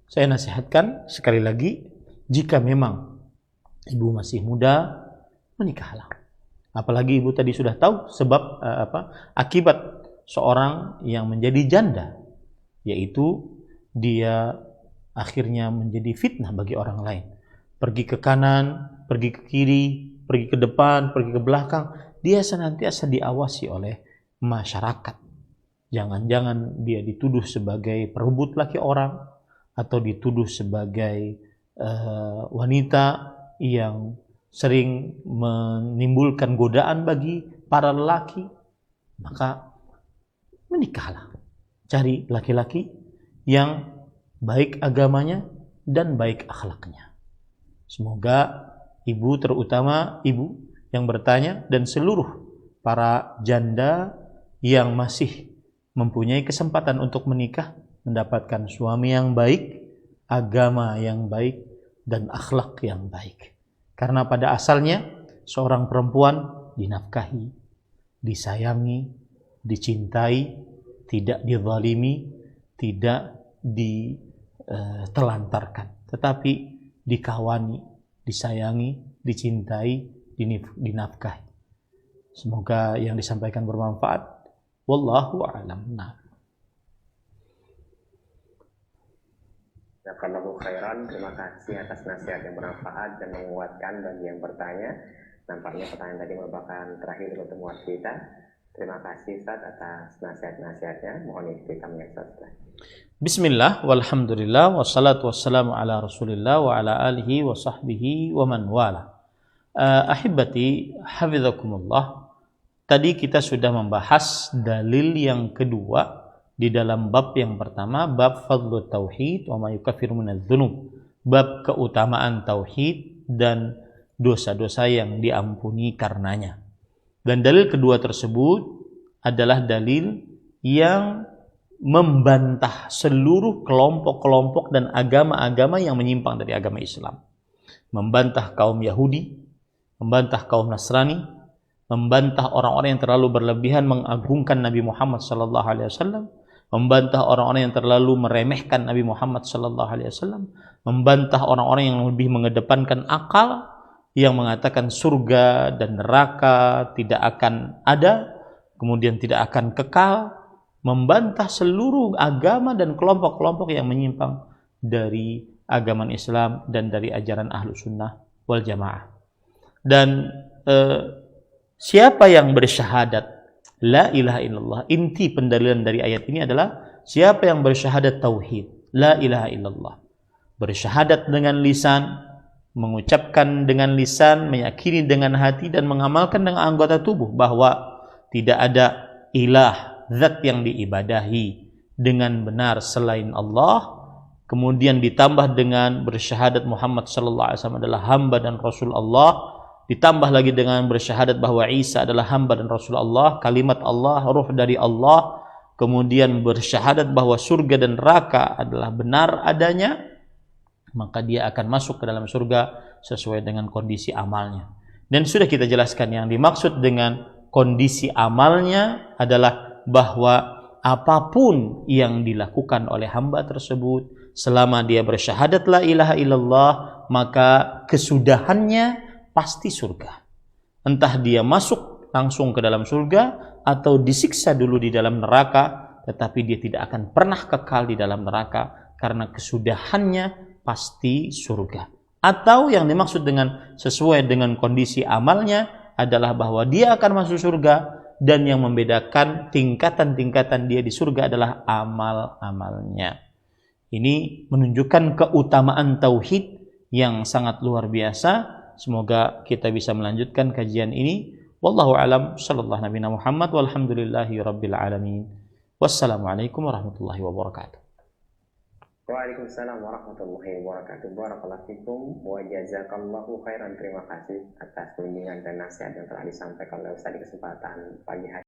saya nasihatkan sekali lagi, jika memang ibu masih muda, menikahlah. Apalagi ibu tadi sudah tahu sebab akibat seorang yang menjadi janda, yaitu dia akhirnya menjadi fitnah bagi orang lain. Pergi ke kanan, pergi ke kiri, pergi ke depan, pergi ke belakang, dia senantiasa diawasi oleh masyarakat. Jangan-jangan dia dituduh sebagai perebut laki orang, atau dituduh sebagai wanita yang sering menimbulkan godaan bagi para lelaki. Maka menikahlah, cari laki-laki yang baik agamanya dan baik akhlaknya. Semoga ibu, terutama ibu yang bertanya, dan seluruh para janda yang masih mempunyai kesempatan untuk menikah, mendapatkan suami yang baik, agama yang baik, dan akhlak yang baik. Karena pada asalnya seorang perempuan dinafkahi, disayangi, dicintai, tidak dizalimi, tidak ditelantarkan, tetapi dikawani, disayangi, dicintai, dinafkahi. Semoga yang disampaikan bermanfaat. Wallahu a'lam. Jazakallahu khairan. Terima kasih atas nasihat yang bermanfaat dan menguatkan bagi yang bertanya. Nampaknya pertanyaan tadi merupakan terakhir pertemuan kita. Terima kasih Ustaz atas nasihat-nasihatnya. Mohon ikhtitamnya Ustaz. Bismillah, walhamdulillah, wassalatu wassalamu ala rasulillah wa ala alihi wa sahbihi wa man wala. Ahibati, hafizakumullah. Tadi kita sudah membahas dalil yang kedua di dalam bab yang pertama, bab fadlu tauhid wa ma yukaffiru minadz dzunub, bab keutamaan tauhid dan dosa-dosa yang diampuni karenanya. Dan dalil kedua tersebut adalah dalil yang membantah seluruh kelompok-kelompok dan agama-agama yang menyimpang dari agama Islam. Membantah kaum Yahudi, membantah kaum Nasrani, membantah orang-orang yang terlalu berlebihan mengagungkan Nabi Muhammad SAW, membantah orang-orang yang terlalu meremehkan Nabi Muhammad SAW, membantah orang-orang yang lebih mengedepankan akal, yang mengatakan surga dan neraka tidak akan ada, kemudian tidak akan kekal, membantah seluruh agama dan kelompok-kelompok yang menyimpang dari agama Islam dan dari ajaran Ahlus Sunnah wal Jamaah. Dan siapa yang bersyahadat la ilaha illallah, inti pendalilan dari ayat ini adalah siapa yang bersyahadat tauhid la ilaha illallah, bersyahadat dengan lisan, mengucapkan dengan lisan, meyakini dengan hati, dan mengamalkan dengan anggota tubuh bahwa tidak ada ilah, zat yang diibadahi dengan benar selain Allah, kemudian ditambah dengan bersyahadat Muhammad sallallahu alaihi wasallam adalah hamba dan rasul Allah, ditambah lagi dengan bersyahadat bahwa Isa adalah hamba dan rasul Allah, kalimat Allah, ruh dari Allah, kemudian bersyahadat bahwa surga dan neraka adalah benar adanya, maka dia akan masuk ke dalam surga sesuai dengan kondisi amalnya. Dan sudah kita jelaskan yang dimaksud dengan kondisi amalnya adalah bahwa apapun yang dilakukan oleh hamba tersebut selama dia bersyahadat la ilaha illallah, maka kesudahannya pasti surga. Entah dia masuk langsung ke dalam surga atau disiksa dulu di dalam neraka, tetapi dia tidak akan pernah kekal di dalam neraka karena kesudahannya pasti surga. Atau yang dimaksud dengan sesuai dengan kondisi amalnya adalah bahwa dia akan masuk surga, dan yang membedakan tingkatan-tingkatan dia di surga adalah amal-amalnya. Ini menunjukkan keutamaan tauhid yang sangat luar biasa. Semoga kita bisa melanjutkan kajian ini. Wallahu a'lam. Sallallahu nabiyana Muhammad walhamdulillahi rabbil alamin. Wassalamualaikum warahmatullahi wabarakatuh. Waalaikumsalam warahmatullahi wabarakatuh. Barakallahu fikum wa jazakallahu khairan. Terima kasih atas bimbingan dan nasihat yang telah disampaikan oleh Ustaz di kesempatan pagi hari.